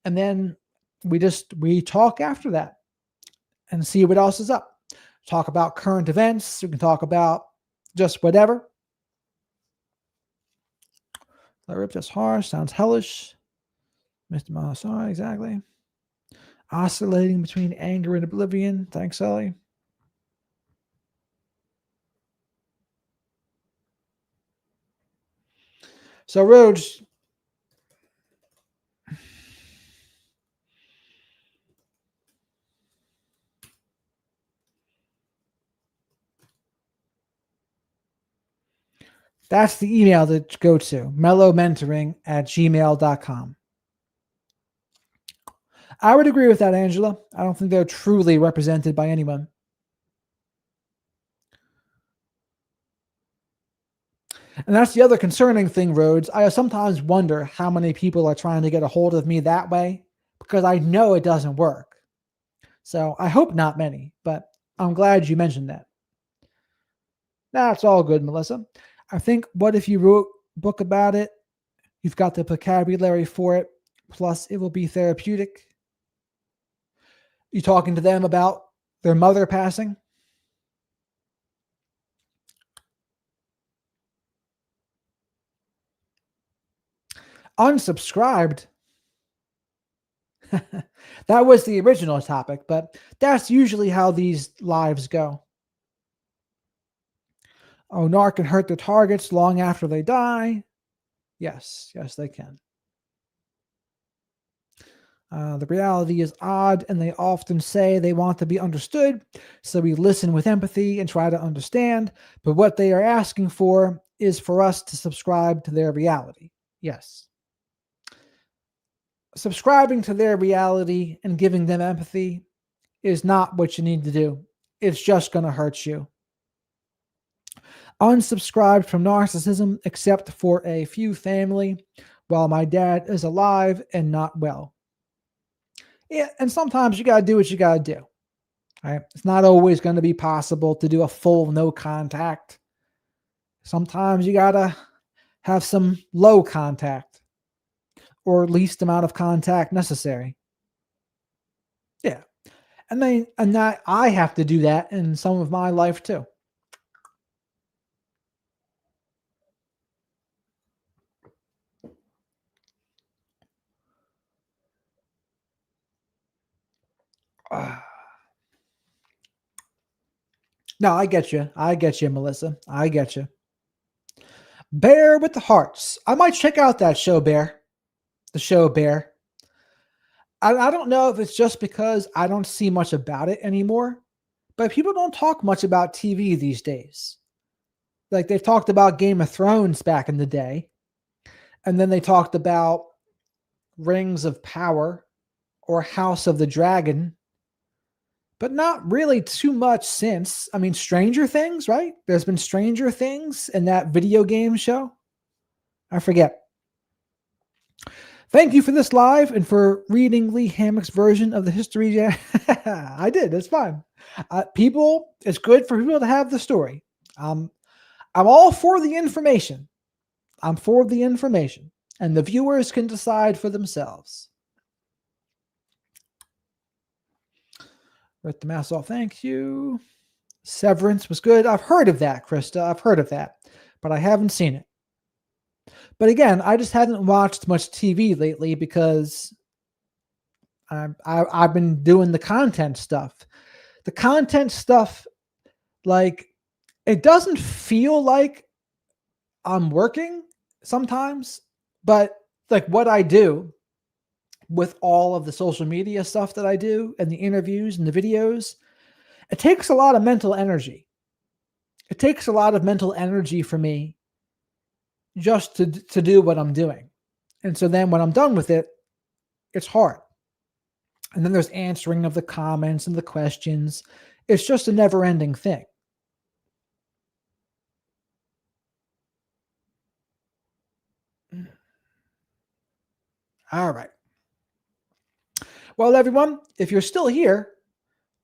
And then we talk after that and see what else is up. Talk about current events. We can talk about just whatever. That ripped us harsh. Sounds hellish. Mr. Malasar, exactly. Oscillating between anger and oblivion. Thanks, Ellie. So, Rhodes, that's the email to go to, mellowmentoring@gmail.com. I would agree with that, Angela. I don't think they're truly represented by anyone. And that's the other concerning thing, Rhodes. I sometimes wonder how many people are trying to get a hold of me that way because I know it doesn't work. So I hope not many, but I'm glad you mentioned that. That's all good, Melissa. I think what if you wrote a book about it? You've got the vocabulary for it. Plus, it will be therapeutic. You talking to them about their mother passing? Unsubscribed? That was the original topic, but that's usually how these lives go. Oh, narc can hurt their targets long after they die. Yes, they can. The reality is odd, and they often say they want to be understood, so we listen with empathy and try to understand, but what they are asking for is for us to subscribe to their reality. Yes. Subscribing to their reality and giving them empathy is not what you need to do. It's just going to hurt you. Unsubscribed from narcissism except for a few family while my dad is alive and not well. Yeah, and sometimes you got to do what you got to do. Right? It's not always going to be possible to do a full no contact. Sometimes you got to have some low contact or least amount of contact necessary. Yeah. And that I have to do that in some of my life too. No, I get you. I get you, Melissa. I get you. Bear with the Hearts. I might check out that show, Bear. The show, Bear. I don't know if it's just because I don't see much about it anymore, but people don't talk much about TV these days. Like they've talked about Game of Thrones back in the day, and then they talked about Rings of Power or House of the Dragon, but not really too much since. I mean, Stranger Things, right? There's been Stranger Things in that video game show. I forget. Thank you for this live and for reading Lee Hammock's version of the history. I did. It's fine. People, it's good for people to have the story. I'm all for the information. I'm for the information. And the viewers can decide for themselves. Let the mask off. Thank you. Severance was good. I've heard of that, Krista. I've heard of that, but I haven't seen it. But again, I just haven't watched much TV lately because I've been doing the content stuff. The content stuff, like, it doesn't feel like I'm working sometimes, but like what I do with all of the social media stuff that I do and the interviews and the videos, it takes a lot of mental energy. It takes a lot of mental energy for me just to do what I'm doing. And so then when I'm done with it, it's hard. And then there's answering of the comments and the questions. It's just a never-ending thing. All right. Well, everyone, if you're still here,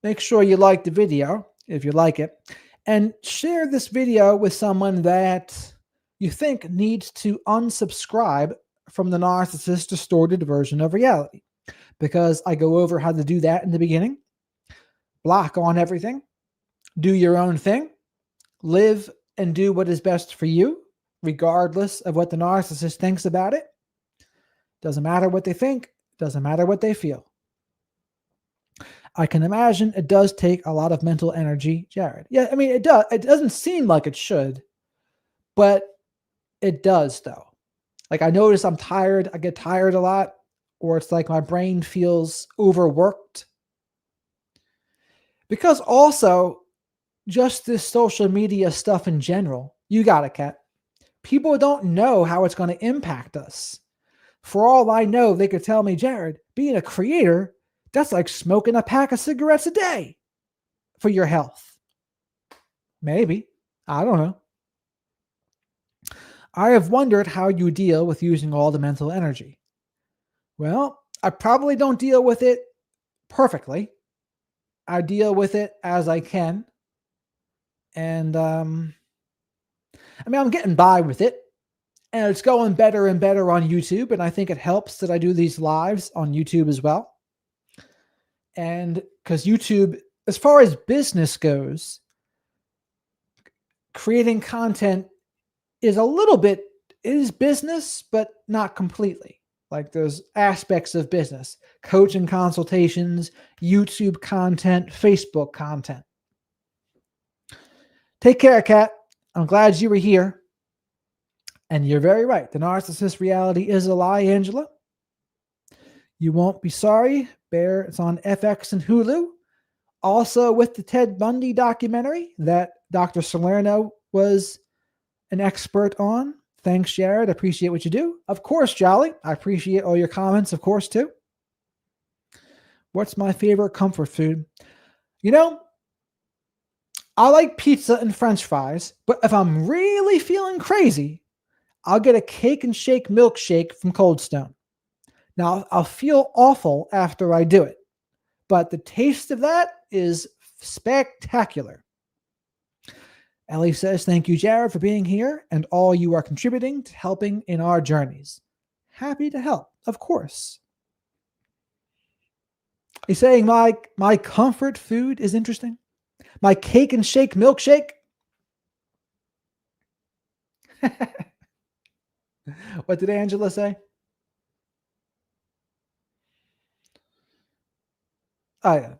make sure you like the video if you like it, and share this video with someone that you think needs to unsubscribe from the narcissist distorted version of reality, because I go over how to do that in the beginning. Block on everything, do your own thing, live and do what is best for you, regardless of what the narcissist thinks about it. Doesn't matter what they think, doesn't matter what they feel. I can imagine it does take a lot of mental energy, Jared. Yeah, I mean, it does. It doesn't seem like it should, but it does, though. Like, I notice I'm tired. I get tired a lot, or it's like my brain feels overworked. Because also, just this social media stuff in general, you got it, Kat. People don't know how it's going to impact us. For all I know, they could tell me, Jared, being a creator, that's like smoking a pack of cigarettes a day for your health. Maybe. I don't know. I have wondered how you deal with using all the mental energy. Well, I probably don't deal with it perfectly. I deal with it as I can. And I mean, I'm getting by with it. And it's going better and better on YouTube. And I think it helps that I do these lives on YouTube as well. And because YouTube, as far as business goes, creating content is a little bit, it is business, but not completely. Like, there's aspects of business, coaching consultations, YouTube content, Facebook content. Take care, Kat. I'm glad you were here. And you're very right. The narcissist reality is a lie, Angela. You won't be sorry. Bear, it's on FX and Hulu. Also with the Ted Bundy documentary that Dr. Salerno was an expert on. Thanks, Jared. I appreciate what you do. Of course, Jolly. I appreciate all your comments, of course, too. What's my favorite comfort food? You know, I like pizza and French fries, but if I'm really feeling crazy, I'll get a cake and shake milkshake from Cold Stone. Now, I'll feel awful after I do it, but the taste of that is spectacular. Ellie says, thank you, Jared, for being here and all you are contributing to helping in our journeys. Happy to help, of course. He's saying my comfort food is interesting. My cake and shake milkshake. What did Angela say? Oh, yeah.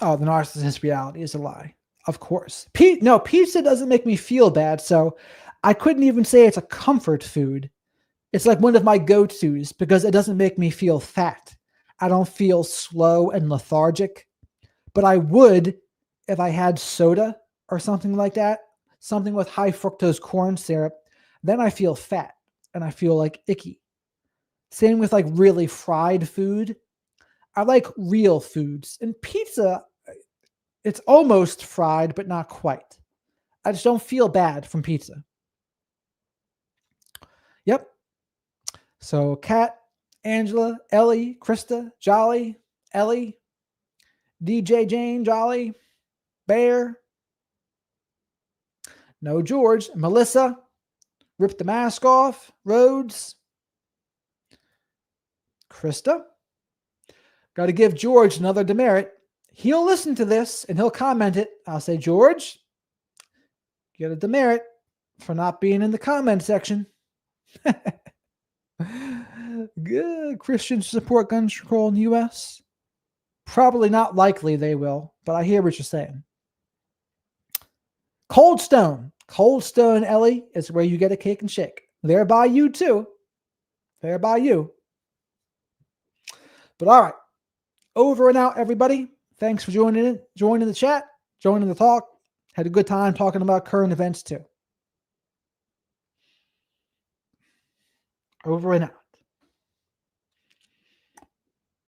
Oh, the narcissist reality is a lie. Of course. No, pizza doesn't make me feel bad, so I couldn't even say it's a comfort food. It's like one of my go-tos because it doesn't make me feel fat. I don't feel slow and lethargic, but I would if I had soda or something like that, something with high fructose corn syrup. Then I feel fat and I feel like icky. Same with like really fried food. I like real foods. And pizza, it's almost fried, but not quite. I just don't feel bad from pizza. Yep. So Kat, Angela, Ellie, Krista, Jolly, Ellie, DJ Jane, Jolly, Bear, No George, Melissa, Rip the Mask Off, Rhodes, Krista. Got to give George another demerit. He'll listen to this and he'll comment it. I'll say, George, get a demerit for not being in the comment section. Good. Christians support gun control in the U.S. Probably not likely they will, but I hear what you're saying. Cold Stone, Ellie, is where you get a cake and shake. There by you too. There by you. But all right. Over and out, everybody. Thanks for joining the chat, joining the talk. Had a good time talking about current events too. Over and out.